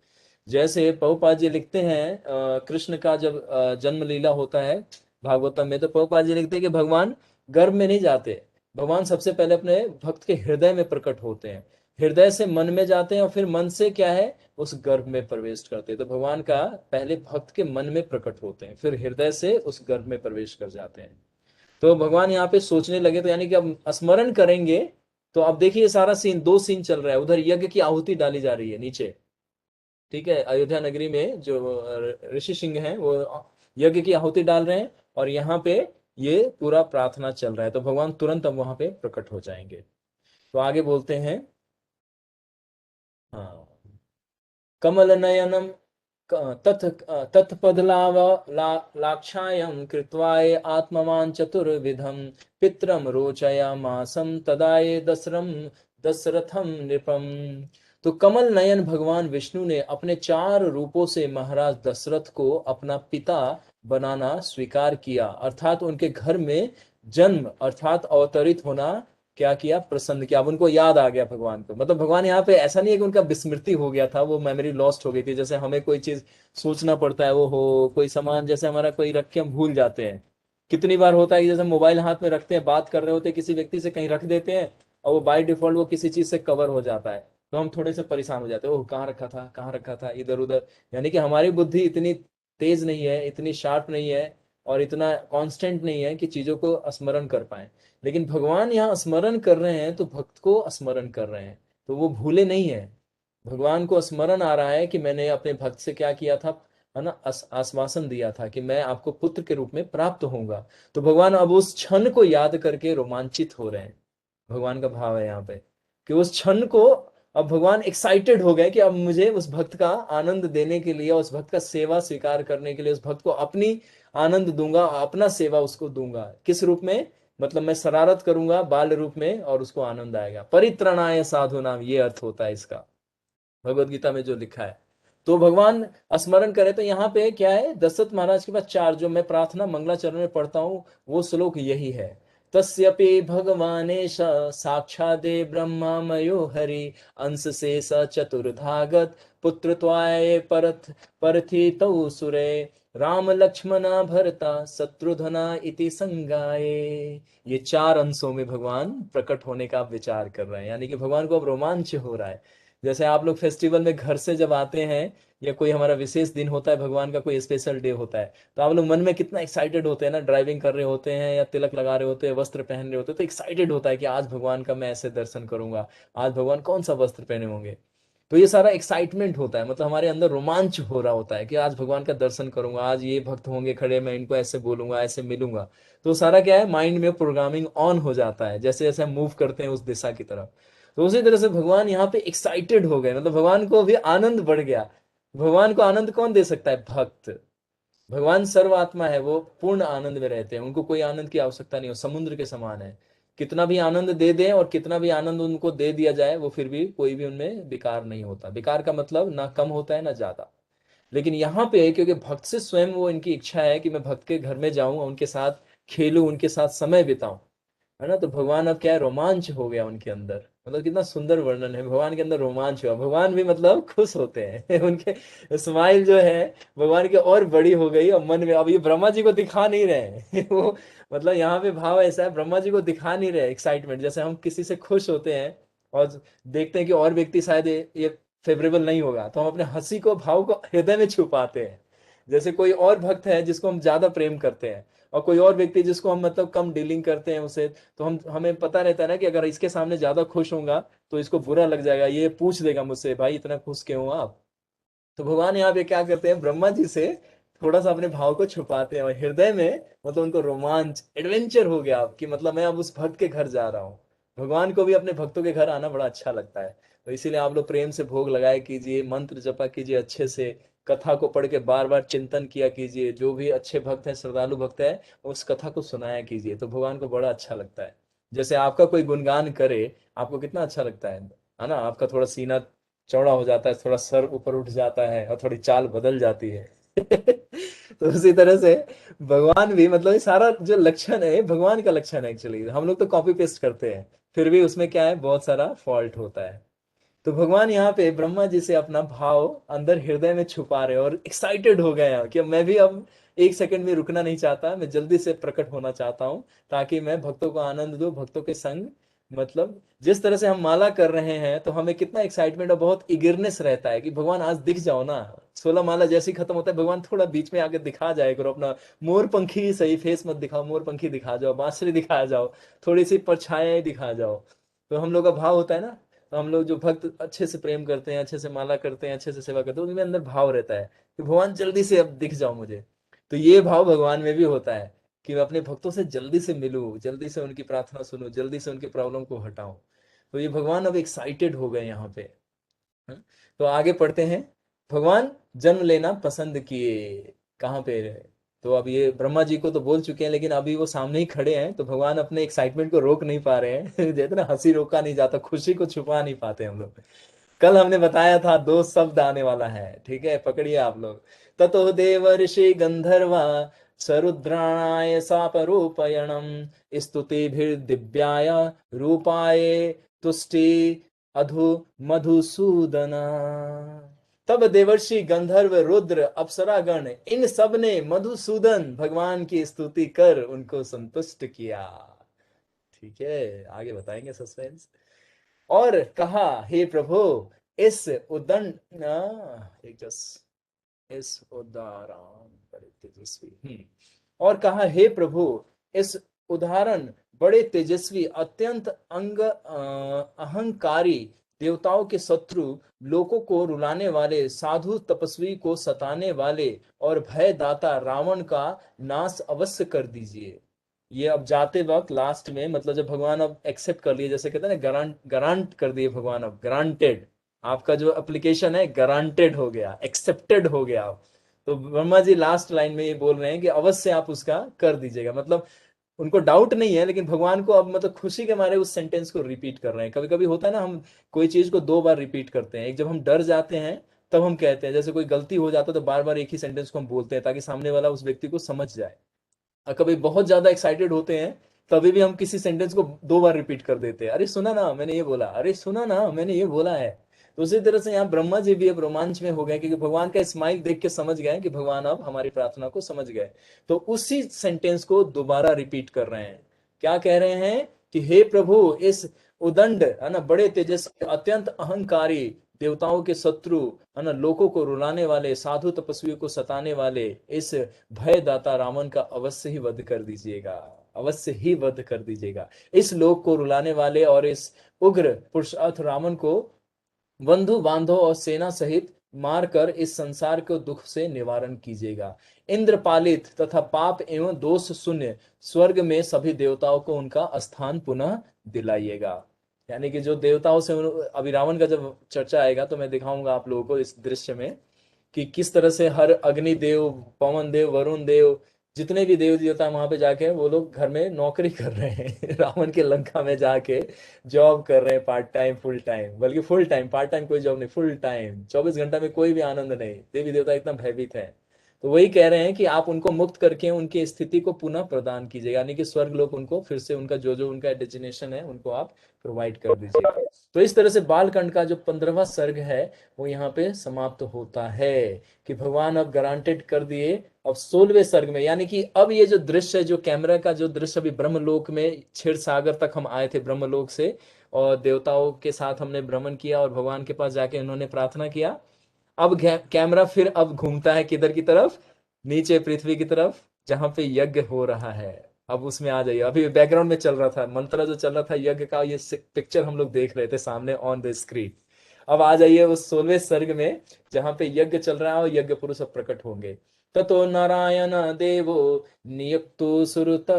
जैसे प्रभुपाद जी लिखते हैं कृष्ण का जब जन्म लीला होता है भागवतम में, तो प्रभुपाद जी लिखते हैं कि भगवान गर्भ में नहीं जाते, भगवान सबसे पहले अपने भक्त के हृदय में प्रकट होते हैं, हृदय से मन में जाते हैं और फिर मन से क्या है उस गर्भ में प्रवेश करते हैं। तो भगवान का पहले भक्त के मन में प्रकट होते हैं, फिर हृदय से उस गर्भ में प्रवेश कर जाते हैं। तो भगवान यहाँ पे सोचने लगे, तो यानी कि अब स्मरण करेंगे। तो अब देखिए सारा सीन, 2 सीन चल रहा है। उधर यज्ञ की आहुति डाली जा रही है नीचे, ठीक है, अयोध्या नगरी में जो ऋषि सिंह हैं वो यज्ञ की आहुति डाल रहे हैं, और यहाँ पे ये पूरा प्रार्थना चल रहा है। तो भगवान तुरंत अब वहां पे प्रकट हो जाएंगे। तो आगे बोलते हैं, हाँ, कमल नयनम तथ तत्पदलाव लाक्षायं कृत्वाय आत्मवान चतुर्विधम पित्रम रोचयामासं तदाये दशरथम नृपम। तो कमल नयन भगवान विष्णु ने अपने 4 रूपों से महाराज दशरथ को अपना पिता बनाना स्वीकार किया, अर्थात उनके घर में जन्म अर्थात अवतरित होना क्या किया, प्रसन्न किया। अब उनको याद आ गया भगवान को, मतलब भगवान यहाँ पे ऐसा नहीं है कि उनका विस्मृति हो गया था, वो मेमोरी लॉस्ट हो गई थी। जैसे हमें कोई चीज सोचना पड़ता है, वो हो कोई सामान जैसे हमारा कोई रख के हम भूल जाते हैं। कितनी बार होता है कि जैसे मोबाइल हाथ में रखते हैं, बात कर रहे होते हैं किसी व्यक्ति से, कहीं रख देते हैं और वो बाय डिफॉल्ट वो किसी चीज से कवर हो जाता है, तो हम थोड़े से परेशान हो जाते हैं, ओह कहाँ रखा था, कहाँ रखा था, इधर उधर। यानी कि हमारी बुद्धि इतनी तेज नहीं है, इतनी शार्प नहीं है और इतना कांस्टेंट नहीं है कि चीजों को स्मरण कर पाए। लेकिन भगवान यहाँ स्मरण कर रहे हैं तो भक्त को स्मरण कर रहे हैं, तो वो भूले नहीं है। भगवान को स्मरण आ रहा है कि मैंने अपने भक्त से क्या किया था, है ना, आश्वासन दिया था कि मैं आपको पुत्र के रूप में प्राप्त होऊंगा। तो भगवान अब उस क्षण को याद करके रोमांचित हो रहे हैं। भगवान का भाव है यहाँ पे कि उस क्षण को अब भगवान एक्साइटेड हो गए कि अब मुझे उस भक्त का आनंद देने के लिए, उस भक्त का सेवा स्वीकार करने के लिए, उस भक्त को अपनी आनंद दूंगा, अपना सेवा उसको दूंगा। किस रूप में, मतलब मैं शरारत करूंगा बाल रूप में और उसको आनंद आएगा। परित्रणाय साधुनाम, ये अर्थ होता है इसका, भगवत गीता में जो लिखा है। तो भगवान स्मरण करे तो यहाँ पे क्या है, दशरथ महाराज के पास 4, जो मैं प्रार्थना मंगलाचरण में पढ़ता हूँ वो श्लोक यही है। तस्यपि भगवानेश साक्षादे ब्रह्मा मयो हरि, अंश से स चतुर्धागत पुत्रत्वाय परथि तौ सुरे, राम लक्ष्मणा भरता शत्रुघ्ना इति संगाये। ये 4 अंशों में भगवान प्रकट होने का विचार कर रहे हैं, यानी कि भगवान को अब रोमांच हो रहा है। जैसे आप लोग फेस्टिवल में घर से जब आते हैं या कोई हमारा विशेष दिन होता है, भगवान का कोई स्पेशल डे होता है, तो आप लोग मन में कितना एक्साइटेड होते हैं ना, ड्राइविंग कर रहे होते हैं या तिलक लगा रहे होते हैं, वस्त्र पहन रहे होते हैं, तो एक्साइटेड होता है कि आज भगवान का मैं ऐसे दर्शन करूंगा, आज भगवान कौन सा वस्त्र पहने होंगे। तो ये सारा एक्साइटमेंट होता है, मतलब हमारे अंदर रोमांच हो रहा होता है कि आज भगवान का दर्शन करूंगा, आज ये भक्त होंगे खड़े, मैं इनको ऐसे बोलूंगा, ऐसे मिलूंगा। तो सारा क्या है, माइंड में प्रोग्रामिंग ऑन हो जाता है, जैसे जैसे हम मूव करते हैं उस दिशा की तरफ। तो उसी तरह से भगवान यहाँ पे एक्साइटेड हो गए, मतलब भगवान को भी आनंद बढ़ गया। भगवान को आनंद कौन दे सकता है, भक्त। भगवान सर्वात्मा है, वो पूर्ण आनंद में रहते हैं, उनको कोई आनंद की आवश्यकता नहीं हो, समुद्र के समान है। कितना भी आनंद दे दें और कितना भी आनंद उनको दे दिया जाए, वो फिर भी कोई भी उनमें विकार नहीं होता। विकार का मतलब ना कम होता है ना ज्यादा। लेकिन यहाँ पे क्योंकि भक्त से स्वयं वो इनकी इच्छा है कि मैं भक्त के घर में जाऊं, उनके साथ खेलूं, उनके साथ समय बिताऊं, है ना, तो भगवान अब क्या है, रोमांच हो गया उनके अंदर। मतलब कितना सुंदर वर्णन है, भगवान के अंदर रोमांच हुआ, भगवान भी मतलब खुश होते हैं उनके स्माइल जो है भगवान की और बड़ी हो गई। और मन में अब ये ब्रह्मा जी को दिखा नहीं रहे हैं वो, मतलब यहाँ पे भाव ऐसा है, ब्रह्मा जी को दिखा नहीं रहे एक्साइटमेंट। जैसे हम किसी से खुश होते हैं और देखते हैं कि और व्यक्ति शायद ये फेवरेबल नहीं होगा, तो हम अपने हंसी को, भाव को हृदय में छुपाते हैं। जैसे कोई और भक्त है जिसको हम ज्यादा प्रेम करते हैं और कोई और व्यक्ति जिसको हम मतलब कम डीलिंग करते हैं उसे, तो हमें पता रहता है ना कि अगर इसके सामने ज्यादा खुश होऊंगा तो इसको बुरा लग जाएगा, ये पूछ देगा मुझसे, भाई इतना खुश क्यों हो आप। तो भगवान यहाँ पे क्या करते हैं, ब्रह्मा जी से थोड़ा सा अपने भाव को छुपाते हैं और हृदय में मतलब उनको रोमांच, एडवेंचर हो गया कि मतलब मैं अब उस भक्त के घर जा रहा हूँ। भगवान को भी अपने भक्तों के घर आना बड़ा अच्छा लगता है। तो इसीलिए आप लोग प्रेम से भोग लगाए कीजिए, मंत्र जपा कीजिए अच्छे से, कथा को पढ़ के बार बार चिंतन किया कीजिए। जो भी अच्छे भक्त हैं, श्रद्धालु भक्त है, उस कथा को सुनाया कीजिए, तो भगवान को बड़ा अच्छा लगता है। जैसे आपका कोई गुणगान करे, आपको कितना अच्छा लगता है ना, आपका थोड़ा सीना चौड़ा हो जाता है, थोड़ा सर ऊपर उठ जाता है और थोड़ी चाल बदल जाती है तो उसी तरह से भगवान भी, मतलब ये सारा जो लक्षण है भगवान का लक्षण है एक्चुअली, हम लोग तो कॉपी पेस्ट करते हैं, फिर भी उसमें क्या है, बहुत सारा फॉल्ट होता है। तो भगवान यहाँ पे ब्रह्मा जी से अपना भाव अंदर हृदय में छुपा रहे हैं और एक्साइटेड हो गए हैं कि मैं भी अब एक सेकंड में रुकना नहीं चाहता, मैं जल्दी से प्रकट होना चाहता हूँ, ताकि मैं भक्तों को आनंद दूं, भक्तों के संग। मतलब जिस तरह से हम माला कर रहे हैं तो हमें कितना एक्साइटमेंट और बहुत इगरनेस रहता है कि भगवान आज दिख जाओ ना। 16 माला जैसे ही खत्म होता है, भगवान थोड़ा बीच में आके दिखा जाए करो अपना, मोर पंखी सही, फेस मत दिखाओ, मोर पंखी दिखा जाओ, बांसुरी दिखा जाओ, थोड़ी सी परछाएं दिखा जाओ। तो हम लोग का भाव होता है ना, तो हम लोग जो भक्त अच्छे से प्रेम करते हैं, अच्छे से माला करते हैं, अच्छे से सेवा करते हैं, उनमें अंदर भाव रहता है कि भगवान जल्दी से अब दिख जाओ मुझे। तो ये भाव भगवान में भी होता है कि मैं अपने भक्तों से जल्दी से मिलूं, जल्दी से उनकी प्रार्थना सुनूं, जल्दी से उनके प्रॉब्लम को हटाऊं। तो ये भगवान अब एक्साइटेड हो गए यहाँ पे। हाँ? तो आगे पढ़ते हैं। भगवान जन्म लेना पसंद किए, कहाँ पे रहे, तो अब ये ब्रह्मा जी को तो बोल चुके हैं, लेकिन अभी वो सामने ही खड़े हैं, तो भगवान अपने एक्साइटमेंट को रोक नहीं पा रहे हैं जैसे ना, हंसी रोका नहीं जाता, खुशी को छुपा नहीं पाते हम लोग। कल हमने बताया था 2 शब्द आने वाला है, ठीक है, पकड़िए आप लोग। ततो देवर्षि गंधर्वा सरुद्राणाय सापरूपयणम स्तुतिभिर्दिव्याय रूपाय तुष्टि अधु मधुसूदना। तब देवर्षि गंधर्व रुद्र अप्सरागण इन सब ने मधुसूदन भगवान की स्तुति कर उनको संतुष्ट किया। ठीक है, आगे बताएंगे सस्पेंस। और कहा, हे प्रभु इस उदंड एक इस उदाहरण बड़े तेजस्वी और कहा, हे प्रभु इस उदाहरण बड़े तेजस्वी अत्यंत अहंकारी देवताओं के शत्रु, लोगों को रुलाने वाले, साधु तपस्वी को सताने वाले और भयदाता रावण का नाश अवश्य कर दीजिए। ये अब जाते वक्त लास्ट में, मतलब जब भगवान अब एक्सेप्ट कर लिए, जैसे कहते हैं ना, गारंट कर दिए भगवान, अब गारंटेड, आपका जो एप्लीकेशन है गारंटेड हो गया, एक्सेप्टेड हो गया। तो ब्रह्मा जी लास्ट लाइन में ये बोल रहे हैं कि अवश्य आप उसका कर दीजिएगा। मतलब उनको डाउट नहीं है, लेकिन भगवान को अब मतलब खुशी के मारे उस सेंटेंस को रिपीट कर रहे हैं। कभी कभी होता है ना, हम कोई चीज को 2 बार रिपीट करते हैं। एक जब हम डर जाते हैं तब हम कहते हैं, जैसे कोई गलती हो जाता है तो बार बार एक ही सेंटेंस को हम बोलते हैं ताकि सामने वाला उस व्यक्ति को समझ जाए। और कभी बहुत ज्यादा एक्साइटेड होते हैं तभी भी हम किसी सेंटेंस को 2 बार रिपीट कर देते हैं, अरे सुना ना मैंने ये बोला, अरे सुना ना मैंने ये बोला है। तो उसी तरह से यहाँ ब्रह्मा जी भी अब रोमांच में हो गए, क्योंकि भगवान का स्माइल देख के समझ गए कि भगवान अब हमारी प्रार्थना को समझ गए। तो उसी सेंटेंस को दोबारा रिपीट कर रहे हैं। क्या कह रहे हैं कि हे प्रभु इस उदंड, है ना, बड़े तेजस्वी अत्यंत अहंकारी देवताओं के शत्रु, है ना, लोगों को रुलाने वाले, साधु तपस्वियों को सताने वाले इस भयदाता रावण का अवश्य ही वध कर दीजिएगा, अवश्य ही वध कर दीजिएगा। इस लोक को रुलाने वाले और इस उग्र पुरुषार्थ रावण को बंधु बांधव और सेना सहित मारकर इस संसार को दुख से निवारण कीजिएगा। इंद्रपालित तथा पाप एवं दोष शून्य स्वर्ग में सभी देवताओं को उनका स्थान पुनः दिलाइएगा। यानी कि जो देवताओं से अभी रावण का जब चर्चा आएगा तो मैं दिखाऊंगा आप लोगों को इस दृश्य में कि किस तरह से हर अग्निदेव, पवन देव, वरुण देव, जितने भी देव देवता वहां पे जाके वो लोग घर में नौकरी कर रहे हैं रावण के लंका में जाके जॉब कर रहे हैं, पार्ट टाइम फुल टाइम, बल्कि फुल टाइम, पार्ट टाइम कोई जॉब नहीं, फुल टाइम 24 घंटा में कोई भी आनंद नहीं। देवी देवता इतना भयभीत है। तो वही कह रहे हैं कि आप उनको मुक्त करके उनकी स्थिति को पुनः प्रदान कीजिए, यानी कि स्वर्ग लोग उनको फिर से उनका जो जो उनका डेस्टिनेशन है उनको आप प्रोवाइड कर दीजिए। तो इस तरह से बालकांड का जो 15वां सर्ग है वो यहाँ पे समाप्त होता है कि भगवान अब गारंटेड कर दिए। अब 16वें सर्ग में, यानी कि अब ये जो दृश्य है, जो कैमरा का जो दृश्य अभी ब्रह्मलोक में, क्षीर सागर तक हम आए थे ब्रह्मलोक से, और देवताओं के साथ हमने भ्रमण किया और भगवान के पास जाके उन्होंने प्रार्थना किया। अब कैमरा फिर अब घूमता है किधर की तरफ, नीचे पृथ्वी की तरफ, जहां पे यज्ञ हो रहा है। अब उसमें आ जाइए, अभी बैकग्राउंड में चल रहा था मंत्र जो चल रहा था यज्ञ का, ये पिक्चर हम लोग देख रहे थे सामने ऑन द स्क्रीन। अब आ जाइए उस 16वें सर्ग में जहां पे यज्ञ चल रहा है और यज्ञ पुरुष अब प्रकट होंगे। ततो नारायण देवो नियुक्तो सुरत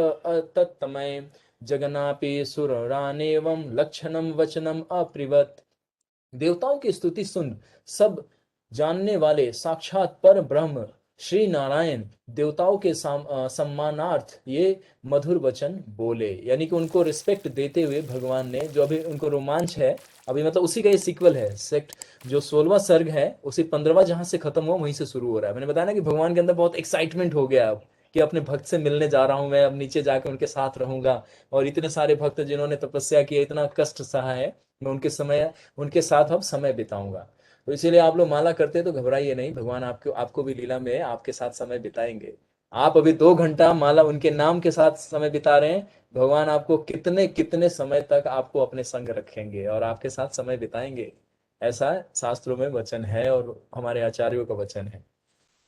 तत्तमय जगनापि सुरानेवं लक्षणम वचनम अप्रिवत। देवताओं की स्तुति सुन सब जानने वाले साक्षात पर ब्रह्म श्री नारायण देवताओं के सम्मानार्थ ये मधुर वचन बोले। यानी कि उनको रिस्पेक्ट देते हुए भगवान ने, जो अभी उनको रोमांच है अभी, मतलब उसी का ये सीक्वल है, सेक्ट जो 16वां सर्ग है उसी 15वां जहां से खत्म हुआ वहीं से शुरू हो रहा है। मैंने बताया ना कि भगवान के अंदर बहुत एक्साइटमेंट हो गया अब कि अपने भक्त से मिलने जा रहा हूं मैं, अब नीचे जाकर उनके साथ रहूंगा। और इतने सारे भक्त जिन्होंने तपस्या की, इतना कष्ट सहा है, मैं उनके साथ अब समय बिताऊंगा। तो इसीलिए आप लोग माला करते हैं तो घबराइए नहीं, भगवान आपको आपको भी लीला में आपके साथ समय बिताएंगे। आप अभी 2 घंटा माला उनके नाम के साथ समय बिता रहे हैं, भगवान आपको कितने कितने समय तक आपको अपने संग रखेंगे और आपके साथ समय बिताएंगे। ऐसा शास्त्रों में वचन है और हमारे आचार्यों का वचन है।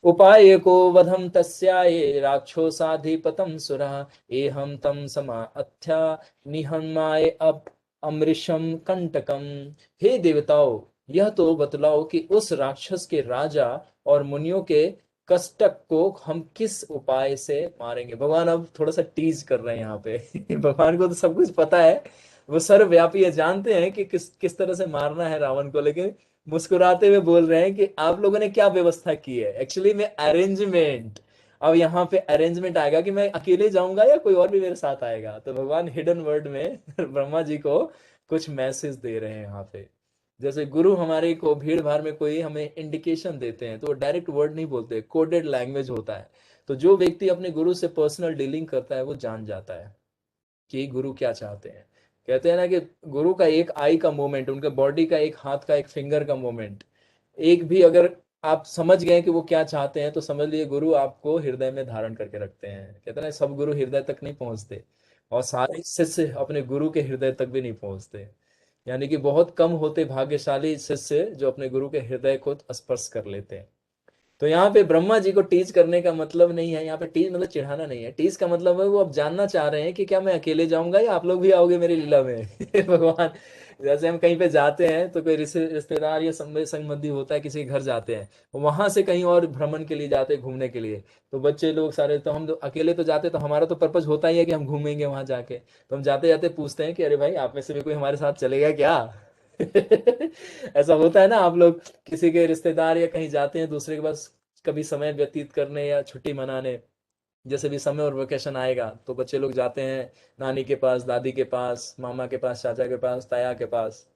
उपाय को वधम तस्याये राक्षोसाधिपतम सुरा एहम तम समा अथ्या निहन्माय अब अमृषम कंटकम। हे देवताओं, यह तो बतलाओ कि उस राक्षस के राजा और मुनियों के कष्टक को हम किस उपाय से मारेंगे। भगवान अब थोड़ा सा टीज कर रहे हैं यहाँ पे भगवान को तो सब कुछ पता है, वो सर्वव्यापी है, जानते हैं कि किस किस तरह से मारना है रावण को, लेकिन मुस्कुराते हुए बोल रहे हैं कि आप लोगों ने क्या व्यवस्था की है। एक्चुअली में अरेंजमेंट, अब यहाँ पे अरेंजमेंट आएगा कि मैं अकेले जाऊंगा या कोई और भी मेरे साथ आएगा। तो भगवान हिडन वर्ड में ब्रह्मा जी को कुछ मैसेज दे रहे हैं यहाँ पे। जैसे गुरु हमारे को भीड़ भाड़ में कोई हमें इंडिकेशन देते हैं तो वो डायरेक्ट वर्ड नहीं बोलते, कोडेड लैंग्वेज होता है। तो जो व्यक्ति अपने गुरु से पर्सनल डीलिंग करता है वो जान जाता है कि गुरु क्या चाहते हैं। कहते हैं ना कि गुरु का एक आई का मोमेंट, उनके बॉडी का एक हाथ का एक फिंगर का मोमेंट, एक भी अगर आप समझ गए कि वो क्या चाहते हैं तो समझ लिए गुरु आपको हृदय में धारण करके रखते हैं। कहते हैं ना सब गुरु हृदय तक नहीं पहुंचते, और सारे शिष्य अपने गुरु के हृदय तक भी नहीं पहुंचते। यानी कि बहुत कम होते भाग्यशाली शिष्य जो अपने गुरु के हृदय को स्पर्श कर लेते हैं। तो यहाँ पे ब्रह्मा जी को टीच करने का मतलब नहीं है, यहाँ पे टीच मतलब चिढ़ाना नहीं है, टीच का मतलब है वो अब जानना चाह रहे हैं कि क्या मैं अकेले जाऊंगा या आप लोग भी आओगे मेरी लीला में। भगवान, जैसे हम कहीं पे जाते हैं तो कोई रिश्तेदार या संबंधी होता है, किसी के घर जाते हैं, वहां से कहीं और भ्रमण के लिए जाते हैं, घूमने के लिए। तो बच्चे लोग सारे, तो हम तो अकेले तो जाते, तो हमारा तो पर्पज होता ही है कि हम घूमेंगे वहां जाके। तो हम जाते जाते पूछते हैं कि अरे भाई आप में से भी कोई हमारे साथ चलेगा क्या। ऐसा होता है ना, आप लोग किसी के रिश्तेदार या कहीं जाते हैं दूसरे के पास कभी समय व्यतीत करने या छुट्टी मनाने, जैसे भी समय और वेकेशन आएगा तो बच्चे लोग जाते हैं नानी के पास, दादी के पास, मामा के पास, चाचा के पास, ताया के पास।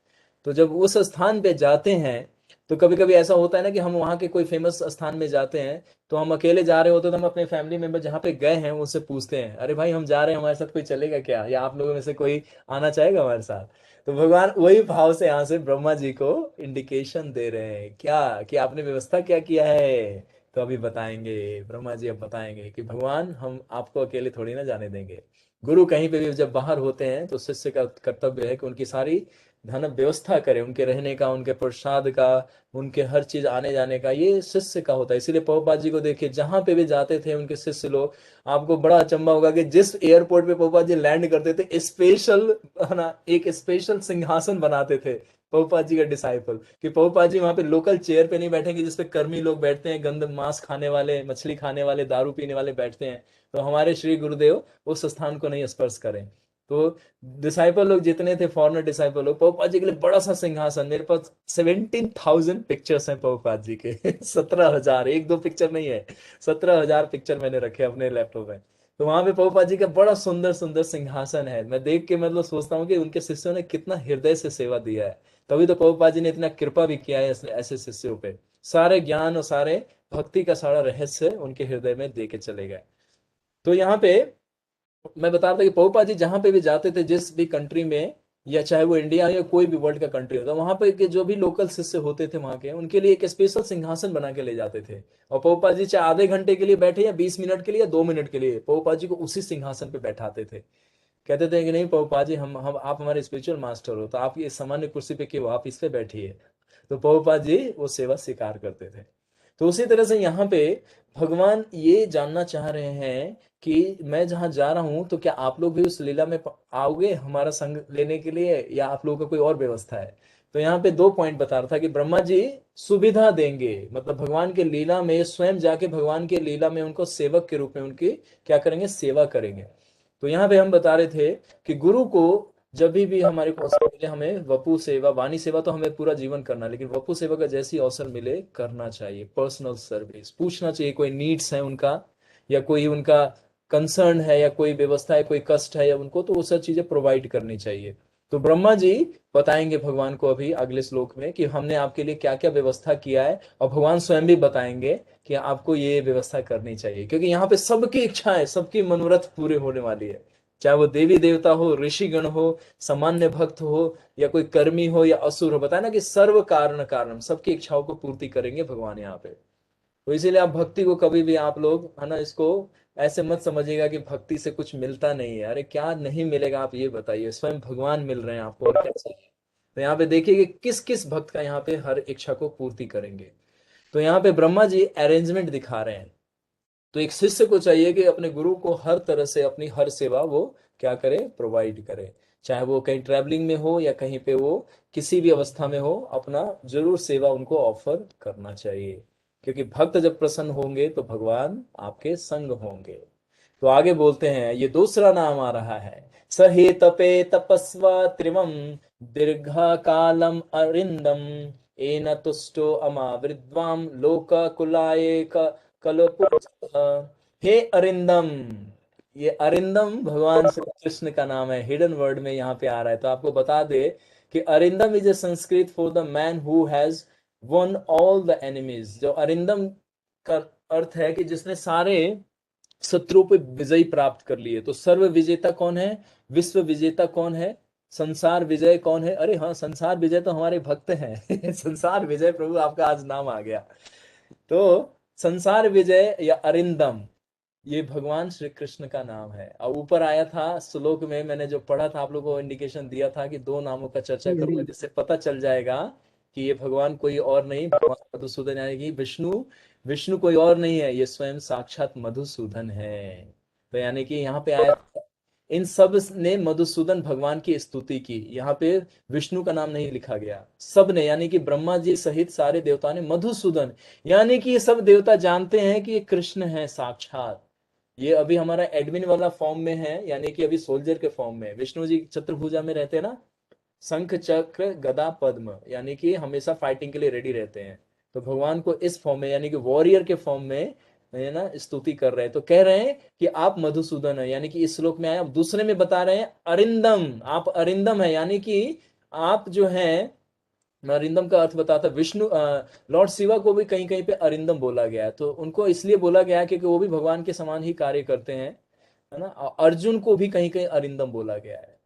तो जब उस स्थान पे जाते हैं तो कभी कभी ऐसा होता है ना कि हम वहाँ के कोई फेमस स्थान में जाते हैं, तो हम अकेले जा रहे होते हैं तो हम अपने फैमिली मेंबर जहाँ पे गए हैं उनसे पूछते हैं अरे भाई हम जा रहे हैं, हमारे साथ कोई चलेगा क्या, या आप लोगों में से कोई आना चाहेगा हमारे साथ। तो भगवान वही भाव से यहाँ से ब्रह्मा जी को इंडिकेशन दे रहे हैं क्या कि आपने व्यवस्था क्या किया है। तो अभी बताएंगे ब्रह्मा जी, अब बताएंगे कि भगवान हम आपको अकेले थोड़ी ना जाने देंगे। गुरु कहीं पे भी जब बाहर होते हैं तो शिष्य का कर्तव्य है कि उनकी सारी धन व्यवस्था करे, उनके रहने का, उनके प्रसाद का, उनके हर चीज आने जाने का, ये शिष्य का होता है। इसीलिए प्रभुपाद जी को देखिए जहां पे भी जाते थे उनके शिष्य लोग, आपको बड़ा अचंभा होगा कि जिस एयरपोर्ट पे प्रभुपाद जी लैंड करते थे स्पेशल, है ना, एक स्पेशल सिंहासन बनाते थे प्रभुपाद जी का डिसाइपल, कि प्रभुपाद जी वहां पे लोकल चेयर पे नहीं बैठेंगे जिसपे कर्मी लोग बैठते हैं, गंद मांस खाने वाले, मछली खाने वाले, दारू पीने वाले बैठते हैं। तो हमारे श्री गुरुदेव उस स्थान को नहीं स्पर्श करें। तो डिसाइपल लोग जितने थे, फॉरेनर डिसाइपल लोग, प्रभुपाद जी के लिए बड़ा सा सिंहासन, मेरे पास 17,000 पिक्चर्स हैं प्रभुपाद जी के। 17,000, एक दो पिक्चर नहीं है, 17,000 पिक्चर मैंने रखे अपने लैपटॉप में। तो वहां पे प्रभुपाद जी का बड़ा सुंदर सुंदर सिंहासन है, मैं देख के मतलब सोचता हूँ कि उनके शिष्यों ने कितना हृदय से सेवा दिया है। तभी तो प्रभुपाद जी ने इतना कृपा भी किया है ऐसे शिष्यों पे, सारे ज्ञान और सारे भक्ति का सारा रहस्य उनके हृदय में दे के चले गए। तो यहाँ पे मैं बता रहा था कि प्रभुपाद जी जहां पे भी जाते थे, जिस भी कंट्री में, या चाहे वो इंडिया या कोई भी वर्ल्ड का कंट्री होता, वहां पे के जो भी लोकल शिष्य होते थे वहां के, उनके लिए एक स्पेशल सिंहासन बना के ले जाते थे। और प्रभुपाद जी चाहे आधे घंटे के लिए बैठे या 20 मिनट के लिए या 2 मिनट के लिए, प्रभुपाद जी को उसी सिंहासन पे बैठाते थे। कहते थे कि नहीं प्रभुपाद जी, हम आप हमारे स्पिरिचुअल मास्टर हो, तो आप ये सामान्य कुर्सी पे क्यों, आप इस पे बैठिए। तो प्रभुपाद जी वो सेवा स्वीकार करते थे। तो उसी तरह से यहाँ पे भगवान ये जानना चाह रहे हैं कि मैं जहां जा रहा हूं तो क्या आप लोग भी उस लीला में आओगे हमारा संग लेने के लिए, या आप लोगों का कोई और व्यवस्था है। तो यहाँ पे 2 पॉइंट बता रहा था कि ब्रह्मा जी सुविधा देंगे, मतलब भगवान के लीला में स्वयं जाके भगवान के लीला में उनको सेवक के रूप में उनकी क्या करेंगे, सेवा करेंगे। तो यहाँ पे हम बता रहे थे कि गुरु को जब भी हमारे को अवसर मिले, हमें वपु सेवा, वाणी सेवा तो हमें पूरा जीवन करना, लेकिन वपु सेवा का जैसी अवसर मिले करना चाहिए। पर्सनल सर्विस पूछना चाहिए, कोई नीड्स है उनका, या कोई उनका कंसर्न है, या कोई व्यवस्था है, कोई कष्ट है या उनको, तो वो सब चीजें प्रोवाइड करनी चाहिए। तो ब्रह्मा जी बताएंगे भगवान को अभी अगले श्लोक में कि हमने आपके लिए क्या क्या व्यवस्था किया है, और भगवान स्वयं भी बताएंगे कि आपको ये व्यवस्था करनी चाहिए, क्योंकि यहाँ पे सबकी इच्छाएं, सबकी मनोरथ पूरे होने वाली है। चाहे वो देवी देवता हो, ऋषिगण हो, सामान्य भक्त हो, या कोई कर्मी हो या असुर हो, बताया ना कि सर्व कारण कारणम, सबकी इच्छाओं को पूर्ति करेंगे भगवान यहाँ पे। तो इसीलिए आप भक्ति को कभी भी आप लोग, है ना, इसको ऐसे मत समझिएगा कि भक्ति से कुछ मिलता नहीं है। अरे क्या नहीं मिलेगा आप ये बताइए, स्वयं भगवान मिल रहे हैं आपको, और क्या चाहिए। तो यहाँ पे देखिए कि किस किस भक्त का यहाँ पे हर इच्छा को पूर्ति करेंगे। तो यहाँ पे ब्रह्मा जी अरेंजमेंट दिखा रहे हैं। तो एक शिष्य को चाहिए कि अपने गुरु को हर तरह से अपनी हर सेवा वो क्या करे, प्रोवाइड करे। चाहे वो कहीं ट्रैवलिंग में हो या कहीं पे वो किसी भी अवस्था में हो, अपना जरूर सेवा उनको ऑफर करना चाहिए, क्योंकि भक्त जब प्रसन्न होंगे तो भगवान आपके संग होंगे। तो आगे बोलते हैं, ये दूसरा नाम आ रहा है, सहे तपे तपस्वा त्रिवम दीर्घ कालम अरिंदम एन तुष्टो अमावृद्वाम लोक कुलाये कल्प। हे अरिंदम, ये अरिंदम भगवान श्री कृष्ण का नाम है, हिडन वर्ड में यहाँ पे आ रहा है। तो आपको बता दे कि Arindam is a Sanskrit for the man who has one all the enemies. जो अरिंदम का अर्थ है कि जिसने सारे शत्रुओं पे विजय प्राप्त कर लिए। तो सर्व विजेता कौन है? विश्व विजेता कौन है? संसार विजय कौन है? अरे हाँ, संसार विजय तो हमारे भक्त हैं। संसार विजय प्रभु आपका आज नाम आ गया। तो संसार विजय या अरिंदम ये भगवान श्री कृष्ण का नाम है। और ऊपर आया था श्लोक में, मैंने जो पढ़ा था आप लोगों को इंडिकेशन दिया था कि दो नामों का चर्चा करूंगा, जिससे पता चल जाएगा कि ये भगवान कोई और नहीं, भगवान मधुसूदन यानी कि विष्णु, विष्णु कोई और नहीं है, ये स्वयं साक्षात मधुसूदन है। तो यानी कि यहाँ पे आया, इन सब ने मधुसूदन भगवान की स्तुति की। यहाँ पे विष्णु का नाम नहीं लिखा गया, सब ने, यानी कि ब्रह्मा जी सहित सारे देवता ने मधुसूदन, यानी कि ये सब देवता जानते हैं कि ये कृष्ण है साक्षात। ये अभी हमारा एडमिन वाला फॉर्म में है, यानी कि अभी सोल्जर के फॉर्म में। विष्णु जी चतुर्भुजा में रहते हैं ना, शंख चक्र गदा पद्म, यानी कि हमेशा फाइटिंग के लिए रेडी रहते हैं। तो भगवान को इस फॉर्म में, यानी कि वॉरियर के फॉर्म में है ना स्तुति कर रहे हैं। तो कह रहे हैं कि आप मधुसूदन है, यानी कि इस श्लोक में आए। अब दूसरे में बता रहे हैं अरिंदम, आप अरिंदम है, यानी कि आप जो है, मैं अरिंदम का अर्थ बताता। विष्णु लॉर्ड शिवा को भी कहीं कहीं पे अरिंदम बोला गया है। तो उनको इसलिए बोला गया है क्योंकि वो भी भगवान के समान ही कार्य करते हैं, है ना। अर्जुन को भी कहीं कहीं अरिंदम बोला गया है,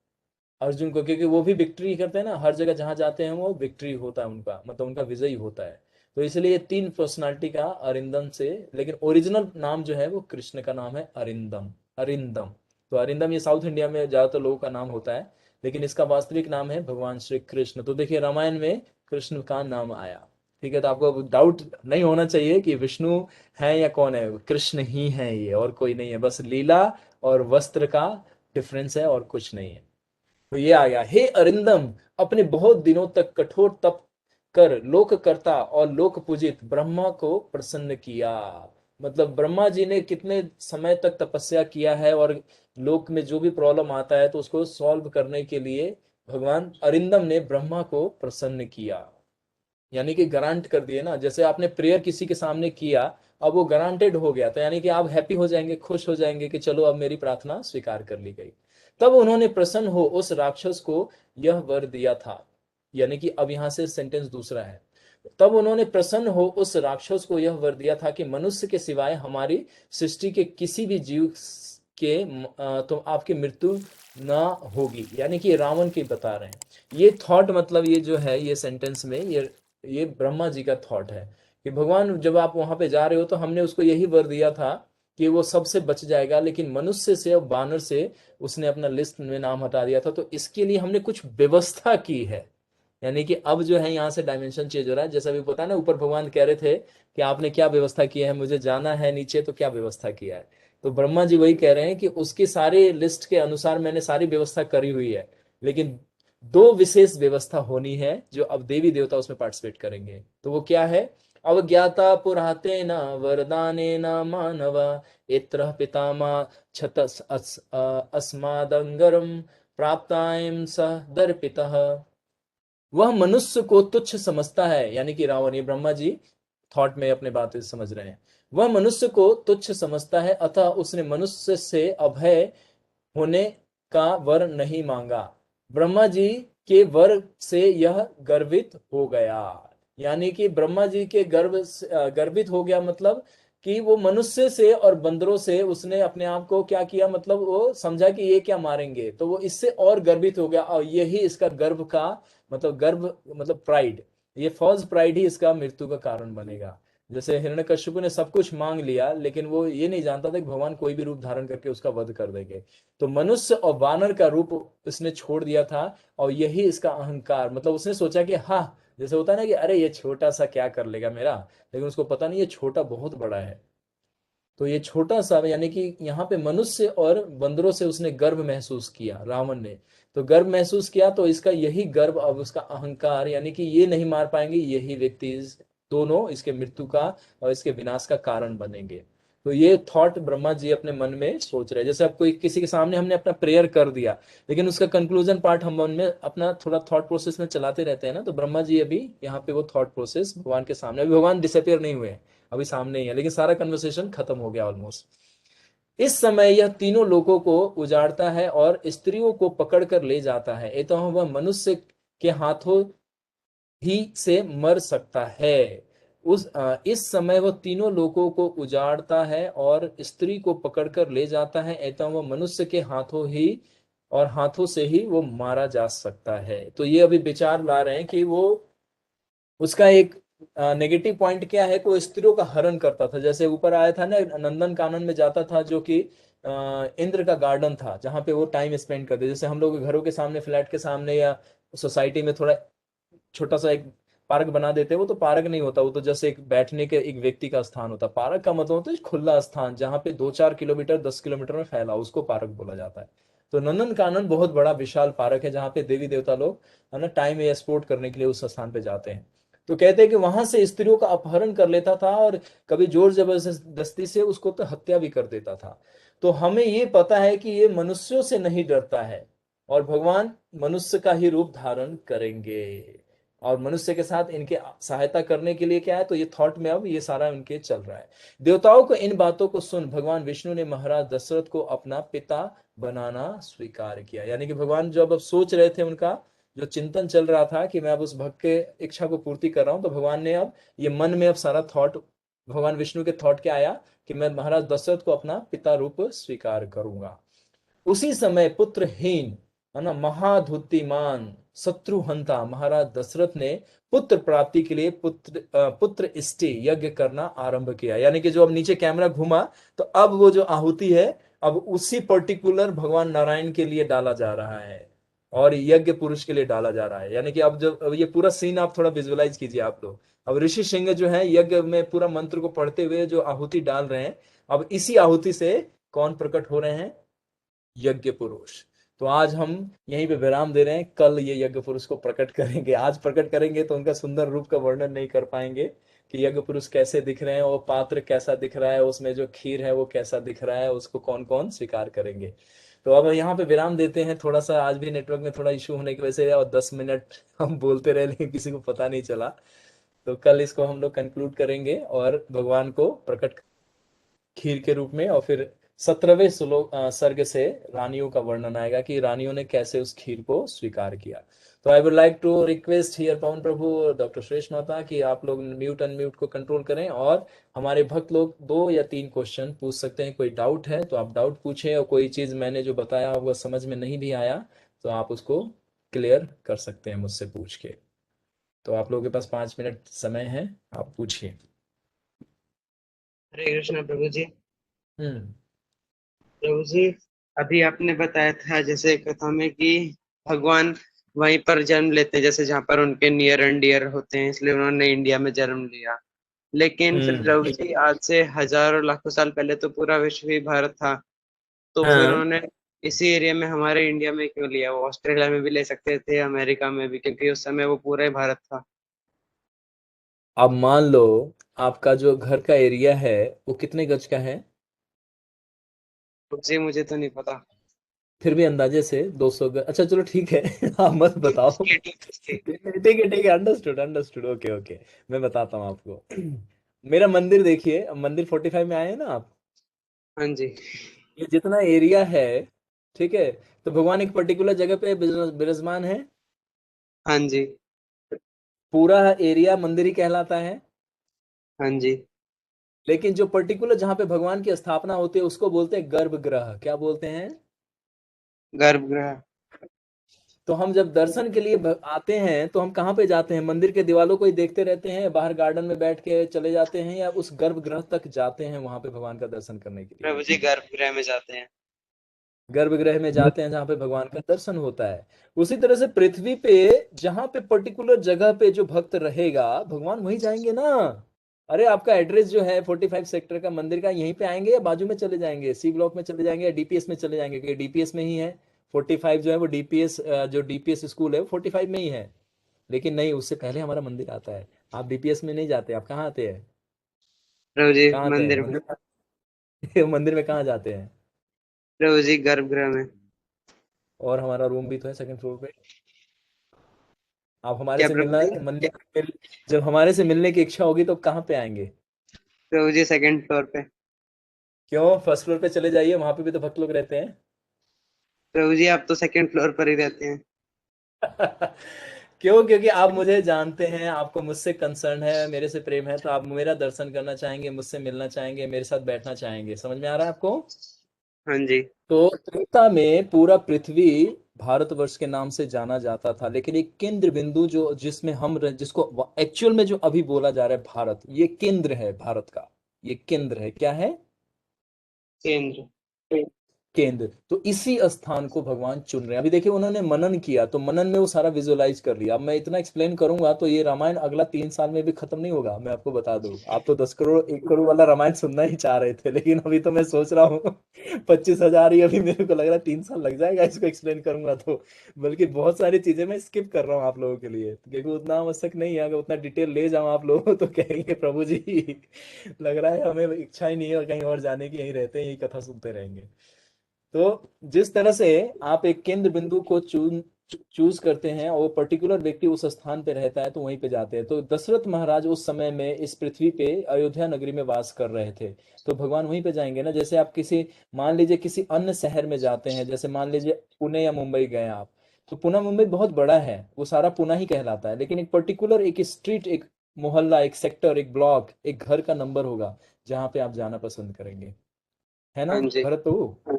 अर्जुन को, क्योंकि वो भी विक्ट्री करते हैं ना, हर जगह जहां जाते हैं वो विक्ट्री होता है उनका, मतलब उनका विजयी होता है। तो इसलिए ये तीन पर्सनालिटी का अरिंदम से, लेकिन ओरिजिनल नाम जो है वो कृष्ण का नाम है अरिंदम, अरिंदम। तो अरिंदम ये साउथ इंडिया में ज्यादातर लोगों का नाम होता है, लेकिन इसका वास्तविक नाम है भगवान श्री कृष्ण। तो देखिए रामायण में कृष्ण का नाम आया, ठीक है। तो आपको डाउट नहीं होना चाहिए कि विष्णु है या कौन है, कृष्ण ही है ये, और कोई नहीं है। बस लीला और वस्त्र का डिफरेंस है और कुछ नहीं है। तो ये आ गया, हे अरिंदम, अपने बहुत दिनों तक कठोर तप कर लोककर्ता और लोक पूजित ब्रह्मा को प्रसन्न किया। मतलब ब्रह्मा जी ने कितने समय तक तपस्या किया है, और लोक में जो भी प्रॉब्लम आता है तो उसको सॉल्व करने के लिए भगवान अरिंदम ने ब्रह्मा को प्रसन्न किया, यानी कि गारंट कर दिए ना। जैसे आपने प्रेयर किसी के सामने किया, अब वो गारंटेड हो गया, तो यानी कि आप हैप्पी हो जाएंगे, खुश हो जाएंगे कि चलो अब मेरी प्रार्थना स्वीकार कर ली गई। तब उन्होंने प्रसन्न हो उस राक्षस को यह वर दिया था, यानी कि अब यहां से सेंटेंस दूसरा है। तब उन्होंने प्रसन्न हो उस राक्षस को यह वर दिया था कि मनुष्य के सिवाय हमारी सृष्टि के किसी भी जीव के तो आपकी मृत्यु ना होगी, यानी कि रावण की बता रहे हैं ये थॉट। मतलब ये जो है, ये सेंटेंस में ये ब्रह्मा जी का थॉट है कि भगवान जब आप वहां पे जा रहे हो तो हमने उसको यही वर दिया था कि वो सबसे बच जाएगा, लेकिन मनुष्य से और बानर से उसने अपना लिस्ट में नाम हटा दिया था। तो इसके लिए हमने कुछ व्यवस्था की है, यानी कि अब जो है यहाँ से डायमेंशन चेंज हो रहा है। जैसा भी पता है ना, ऊपर भगवान कह रहे थे कि आपने क्या व्यवस्था की है, मुझे जाना है नीचे, तो क्या व्यवस्था किया है। तो ब्रह्मा जी वही कह रहे हैं कि उसकी सारी लिस्ट के अनुसार मैंने सारी व्यवस्था करी हुई है, लेकिन दो विशेष व्यवस्था होनी है जो अब देवी देवता उसमें पार्टिसिपेट करेंगे। तो वो क्या है? अवज्ञाता पुराते न वरदाने न मानव इत्र पितामा छत अस्मादंगरम प्राप्तायम सह दर्पितः। वह मनुष्य को तुच्छ समझता है, यानी कि रावण, ये ब्रह्मा जी थॉट में अपने बातें समझ रहे हैं। वह मनुष्य को तुच्छ समझता है, अतः उसने मनुष्य से अभय होने का वर नहीं मांगा। ब्रह्मा जी के वर से यह गर्वित हो गया, यानी कि ब्रह्मा जी के गर्वित हो गया, मतलब कि वो मनुष्य से और बंदरों से उसने अपने आप को क्या किया, मतलब वो समझा कि ये क्या मारेंगे, तो वो इससे और गर्वित हो गया। और यही इसका गर्व का मतलब, गर्व मतलब प्राइड, ये फॉल्स प्राइड ही इसका मृत्यु का कारण बनेगा। जैसे हिरण्यकश्यप ने सब कुछ मांग लिया, लेकिन वो ये नहीं जानता था कि भगवान कोई भी रूप धारण करके उसका वध कर देंगे। तो मनुष्य और वानर का रूप उसने छोड़ दिया था, और यही इसका अहंकार, मतलब उसने सोचा कि हाँ, जैसे होता है ना कि अरे ये छोटा सा क्या कर लेगा मेरा, लेकिन उसको पता नहीं ये छोटा बहुत बड़ा है। तो ये छोटा सा, यानी कि यहाँ पे मनुष्य और बंदरों से उसने गर्व महसूस किया, रावण ने। तो गर्व महसूस किया, तो इसका यही गर्व, अब उसका अहंकार, यानी कि ये नहीं मार पाएंगे, यही व्यक्ति दोनों इसके मृत्यु का और इसके विनाश का कारण बनेंगे। तो ये थॉट ब्रह्मा जी अपने मन में सोच रहे हैं। जैसे अब कोई किसी के सामने हमने अपना प्रेयर कर दिया, लेकिन उसका कंक्लूजन पार्ट हम मन में अपना थोड़ा थॉट प्रोसेस में चलाते रहते हैं ना, तो ब्रह्मा जी अभी यहाँ पे वो थॉट प्रोसेस भगवान के सामने, अभी भगवान डिसअपियर नहीं हुए, अभी सामने ही है, लेकिन सारा कन्वर्सेशन खत्म हो गया ऑलमोस्ट। इस समय यह तीनों लोगों को उजाड़ता है और स्त्रियों को पकड़ कर ले जाता है। तो वह मनुष्य के हाथों ही से मर सकता है। इस समय वह तीनों लोगों को उजाड़ता है और स्त्री को पकड़कर ले जाता है, एवं वह मनुष्य के हाथों ही और हाथों से ही वो मारा जा सकता है। तो ये अभी विचार ला रहे हैं कि वो उसका एक नेगेटिव पॉइंट क्या है कि वो स्त्रियों का हरण करता था। जैसे ऊपर आया था ना, नंदन कानन में जाता था, जो कि इंद्र का गार्डन था जहाँ पे वो टाइम स्पेंड करते। जैसे हम लोग घरों के सामने, फ्लैट के सामने या सोसाइटी में थोड़ा छोटा सा एक पार्क बना देते हैं, वो तो पार्क नहीं होता, वो तो जैसे एक बैठने के एक व्यक्ति का स्थान होता है। पार्क का मतलब होता है खुला स्थान जहाँ पे 2-4 किलोमीटर 10 किलोमीटर में फैला, उसको पार्क बोला जाता है। तो नंदन कानन बहुत बड़ा विशाल पार्क है जहाँ पे देवी देवता लोग है ना टाइम स्पोर्ट करने के लिए उस स्थान पे जाते हैं। तो कहते हैं कि वहां से स्त्रियों का अपहरण कर लेता था और कभी जोर जबरदस्ती से उसको तो हत्या भी कर देता था। तो हमें ये पता है कि ये मनुष्यों से नहीं डरता है, और भगवान मनुष्य का ही रूप धारण करेंगे और मनुष्य के साथ इनके सहायता करने के लिए क्या है, तो ये थॉट में अब ये सारा उनके चल रहा है। देवताओं को इन बातों को सुन भगवान विष्णु ने महाराज दशरथ को अपना पिता बनाना स्वीकार किया। यानी कि भगवान जो अब सोच रहे थे, उनका जो चिंतन चल रहा था कि मैं अब उस भक्त के इच्छा को पूर्ति कर रहा हूं, तो भगवान ने अब ये मन में अब सारा थॉट, भगवान विष्णु के थॉट क्या आया कि मैं महाराज दशरथ को अपना पिता रूप स्वीकार करूंगा। उसी समय पुत्रहीन है ना महाधुतिमान शत्रुहंता महाराज दशरथ ने पुत्र प्राप्ति के लिए पुत्र इष्टि यज्ञ करना आरंभ किया। यानी कि जो अब नीचे कैमरा घुमा, तो अब वो जो आहुति है अब उसी पर्टिकुलर भगवान नारायण के लिए डाला जा रहा है और यज्ञ पुरुष के लिए डाला जा रहा है। यानी कि अब ये पूरा सीन आप थोड़ा विजुअलाइज कीजिए आप लोग। अब ऋषि सिंह जो है यज्ञ में पूरा मंत्र को पढ़ते हुए जो आहुति डाल रहे हैं, अब इसी आहुति से कौन प्रकट हो रहे हैं? यज्ञ पुरुष। तो आज हम यहीं पे विराम दे रहे हैं, कल ये यज्ञ पुरुष को प्रकट करेंगे। आज प्रकट करेंगे तो उनका सुंदर रूप का वर्णन नहीं कर पाएंगे कि यज्ञ पुरुष कैसे दिख रहे हैं, वो पात्र कैसा दिख रहा है, उसमें जो खीर है वो कैसा दिख रहा है, उसको कौन कौन स्वीकार करेंगे। तो अब यहाँ पे विराम देते हैं। थोड़ा सा आज भी नेटवर्क में थोड़ा इशू होने की वजह से और 10 मिनट हम बोलते रहे लेकिन किसी को पता नहीं चला। तो कल इसको हम लोग कंक्लूड करेंगे और भगवान को प्रकट खीर के रूप में, और फिर 17वें श्लोक सर्ग से रानियों का वर्णन आएगा कि रानियों ने कैसे उस खीर को स्वीकार किया। तो I would like to request here Pavan Prabhu doctor Suresh Mata कि आप लोग म्यूट अनम्यूट को कंट्रोल करें और हमारे भक्त लोग 2 या 3 क्वेश्चन पूछ सकते हैं। कोई डाउट है तो आप डाउट पूछें, और कोई चीज मैंने जो बताया वो समझ में नहीं भी आया तो आप उसको क्लियर कर सकते हैं मुझसे पूछ के। तो आप लोगों के पास 5 मिनट समय है, आप पूछिए। हरे कृष्ण प्रभु जी। हम्म। प्रभु जी, अभी आपने बताया था जैसे कथा में कि भगवान वहीं पर जन्म लेते हैं, जैसे जहाँ पर उनके नियर एंड डियर होते हैं, इसलिए उन्होंने इंडिया में जन्म लिया। लेकिन फिर प्रभु जी आज से हजारों लाखों साल पहले तो पूरा विश्व ही भारत था, तो फिर हाँ, उन्होंने इसी एरिया में हमारे इंडिया में क्यों लिया? वो ऑस्ट्रेलिया में भी ले सकते थे, अमेरिका में भी, क्योंकि उस समय वो पूरा ही भारत था। अब मान लो आपका जो घर का एरिया है वो कितने गज का है? प्रभु जी मुझे तो नहीं पता। फिर भी अंदाजे से 200 गज। अच्छा चलो ठीक है। आप मत बताओ। ठीक। ठीक है, अंडरस्टूड अंडरस्टूड, ओके ओके। मैं बताता हूँ आपको। मेरा मंदिर देखिए, अब मंदिर 45 में आए हैं ना आप, हाँ जी। ये जितना एरिया है, ठीक है, तो भगवान एक पर्टिकुलर जगह पे विराजमान है। हाँ जी। पूरा एरिया मंदिर ही कहलाता है। हाँ जी। लेकिन जो पर्टिकुलर जहाँ पे भगवान की स्थापना होती है उसको बोलते हैं गर्भगृह। क्या बोलते हैं? गर्भगृह। तो हम जब दर्शन के लिए आते हैं तो हम कहाँ पे जाते हैं? मंदिर के दीवारों को ही देखते रहते हैं, बाहर गार्डन में बैठ के चले जाते हैं, या उस गर्भगृह तक जाते हैं वहां पे भगवान का दर्शन करने के लिए? प्रभु जी गर्भगृह में जाते हैं। गर्भगृह में जाते हैं जहाँ पे भगवान का दर्शन होता है। उसी तरह से पृथ्वी पे जहाँ पे पर्टिकुलर जगह पे जो भक्त रहेगा भगवान वहीं जाएंगे ना। अरे आपका एड्रेस जो है 45 सेक्टर का मंदिर का, यहीं पे आएंगे या बाजू में चले जाएंगे, सी ब्लॉक में चले जाएंगे या डीपीएस में चले जाएंगे? क्योंकि डीपीएस में ही है 45 जो है, वो डीपीएस जो डीपीएस स्कूल है वो 45 में ही है। लेकिन नहीं, उससे पहले हमारा मंदिर आता है। आप डीपीएस में नहीं जाते, आप कहाँ आते हैं? प्रभु जी कहाँ आते हैं मंदिर में। मंदिर? मंदिर में कहाँ जाते हैं? प्रभु जी गर्भगृह में। और हमारा रूम भी तो है सेकंड फ्लोर पे। आप हमारे क्या से प्रभु मिलना जी? जब हमारे से मिलने की इच्छा होगी तो कहाँ पे आएंगे? प्रभु जी सेकंड फ्लोर पे। क्यों, फर्स्ट फ्लोर पे चले जाइए, वहां पे भी तो भक्त लोग रहते हैं। प्रभु जी आप तो सेकंड फ्लोर पर ही रहते हैं। क्यों? क्योंकि आप मुझे जानते हैं, आपको मुझसे कंसर्न है, मेरे से प्रेम है, तो आप मेरा दर्शन करना चाहेंगे, मुझसे मिलना चाहेंगे, मेरे साथ बैठना चाहेंगे। समझ में आ रहा है आपको? हाँ जी। तो त्रेता में पूरा पृथ्वी भारतवर्ष के नाम से जाना जाता था, लेकिन एक केंद्र बिंदु जो जिसमें जिसको एक्चुअल में जो अभी बोला जा रहा है भारत, ये केंद्र है भारत का। ये केंद्र है, क्या है? केंद्र। केंद्र। तो इसी स्थान को भगवान चुन रहे हैं। अभी देखिए, उन्होंने मनन किया, तो मनन में वो सारा विजुअलाइज कर लिया। अब मैं इतना एक्सप्लेन करूंगा तो ये रामायण अगला 3 साल में भी खत्म नहीं होगा, मैं आपको बता दूं। आप तो 10 करोड़ 1 करोड़ वाला रामायण सुनना ही चाह रहे थे, लेकिन अभी तो मैं सोच रहा हूँ 25,000 ही। अभी मेरे को लग रहा है 3 साल लग जाएगा इसको एक्सप्लेन करूंगा तो। बल्कि बहुत सारी चीजें मैं स्किप कर रहा हूँ आप लोगों के लिए, क्योंकि उतना आवश्यक नहीं है। अगर उतना डिटेल ले जाऊं आप लोगों तो कहेंगे प्रभु जी लग रहा है हमें इच्छा ही नहीं है और कहीं और जाने की, यहीं रहते हैं, यही कथा सुनते रहेंगे। तो जिस तरह से आप एक केंद्र बिंदु को चूज करते हैं और वो पर्टिकुलर व्यक्ति उस स्थान पे रहता है, तो वहीं पे जाते हैं। तो दशरथ महाराज उस समय में इस पृथ्वी पे अयोध्या नगरी में वास कर रहे थे, तो भगवान वहीं पे जाएंगे ना। जैसे आप किसी, मान लीजिए किसी अन्य शहर में जाते हैं, जैसे मान लीजिए पुणे या मुंबई गए आप, तो पुणे मुंबई बहुत बड़ा है, वो सारा पुणे ही कहलाता है, लेकिन एक पर्टिकुलर एक स्ट्रीट, एक मोहल्ला, एक सेक्टर, एक ब्लॉक, एक घर का नंबर होगा जहाँ पे आप जाना पसंद करेंगे, है ना हाँ जी। भरत प्रभु?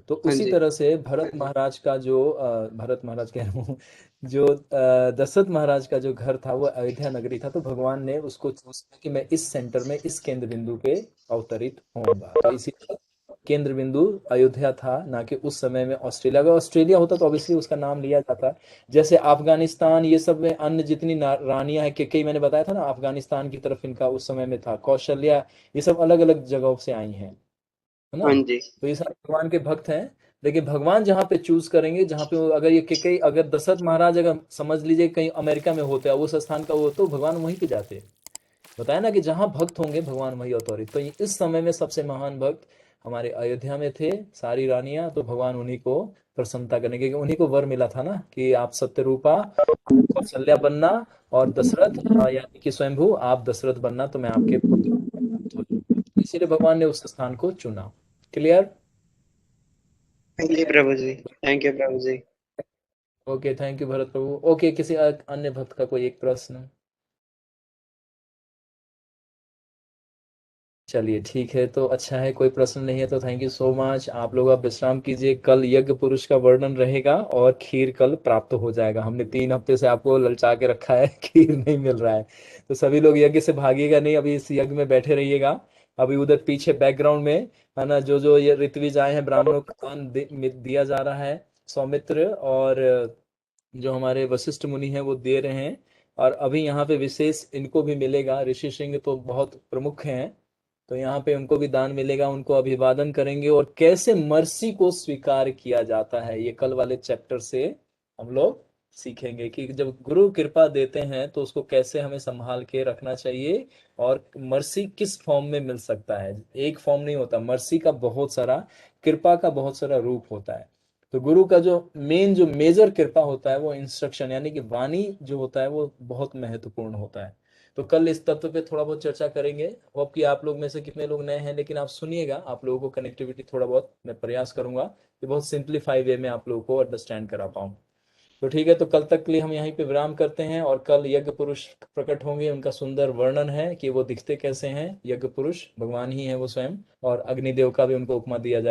तो हाँ उसी जी। तरह से भरत महाराज का जो भरत महाराज कह रहा हूँ, जो दशरथ महाराज का जो घर था वो अयोध्या नगरी था। तो भगवान ने उसको चूज किया कि मैं इस सेंटर में, इस केंद्र बिंदु पे अवतरित होऊंगा। तो इसी केंद्र बिंदु अयोध्या था, ना कि उस समय में ऑस्ट्रेलिया। अगर ऑस्ट्रेलिया होता तो ऑब्वियसली उसका नाम लिया जाता। जैसे अफगानिस्तान, ये सब में अन्य जितनी रानियां हैं, कई मैंने बताया था ना, अफगानिस्तान की तरफ इनका उस समय में था, कौशल्या, ये सब अलग अलग जगहों से आई हैं, है ना? हाँ जी। तो ये सारे भगवान के भक्त हैं। लेकिन भगवान जहाँ पे चूज करेंगे, जहाँ पे अगर ये कई, अगर दशरथ महाराज अगर समझ लीजिए कहीं अमेरिका में होते हैं उस स्थान का वो, तो भगवान वहीं पे जाते। बताया ना कि जहाँ भक्त होंगे भगवान वहीं अवतरित। तो इस समय में सबसे महान भक्त हमारे अयोध्या में थे, सारी रानियां। तो भगवान उन्हीं को प्रसन्नता करने के, उन्हीं को वर मिला था ना कि आप सत्यरूपा, कौशल्या बनना, और दशरथ यानी कि स्वयंभू आप दशरथ बनना, तो मैं आपके पुत्र हो जाऊंगा। इसीलिए भगवान ने उस स्थान को चुना। Clear? Thank you Prabhu ji. Thank you Prabhu ji. Okay, thank you Bharat Prabhu. Okay, किसी अन्य भक्त का कोई एक प्रश्न? चलिए ठीक है, तो अच्छा है, कोई प्रश्न नहीं है तो थैंक यू सो मच। आप लोग अब विश्राम कीजिए, कल यज्ञ पुरुष का वर्णन रहेगा और खीर कल प्राप्त हो जाएगा। हमने 3 हफ्ते से आपको ललचा के रखा है खीर नहीं मिल रहा है, तो सभी लोग यज्ञ से भागिएगा नहीं, अभी इस यज्ञ में बैठे रहिएगा। अभी उधर पीछे बैकग्राउंड में, है ना, जो जो ये ऋत्विज आए हैं, ब्राह्मणों को दान दिया जा रहा है। सौमित्र और जो हमारे वशिष्ठ मुनि हैं वो दे रहे हैं। और अभी यहाँ पे विशेष इनको भी मिलेगा, ऋषि सिंह तो बहुत प्रमुख हैं, तो यहाँ पे उनको भी दान मिलेगा, उनको अभिवादन करेंगे। और कैसे मर्सी को स्वीकार किया जाता है, ये कल वाले चैप्टर से हम लोग सीखेंगे कि जब गुरु कृपा देते हैं तो उसको कैसे हमें संभाल के रखना चाहिए। और मर्सी किस फॉर्म में मिल सकता है, एक फॉर्म नहीं होता मर्सी का, बहुत सारा, कृपा का बहुत सारा रूप होता है। तो गुरु का जो मेन, जो मेजर कृपा होता है वो इंस्ट्रक्शन, यानी कि वाणी जो होता है वो बहुत महत्वपूर्ण होता है। तो कल इस तत्व पे थोड़ा बहुत चर्चा करेंगे। होप कि आप लोग में से कितने लोग नए हैं, लेकिन आप सुनिएगा, आप लोगों को कनेक्टिविटी थोड़ा बहुत मैं प्रयास करूंगा कि बहुत सिंप्लीफाई वे में आप लोगों को अंडरस्टैंड करा पाऊँ। तो ठीक है, तो कल तक के लिए हम यहीं पे विराम करते हैं, और कल यज्ञ पुरुष प्रकट होंगे। उनका सुंदर वर्णन है कि वो दिखते कैसे हैं। यज्ञ पुरुष भगवान ही है वो स्वयं, और अग्निदेव का भी उनको उपमा दिया जाए।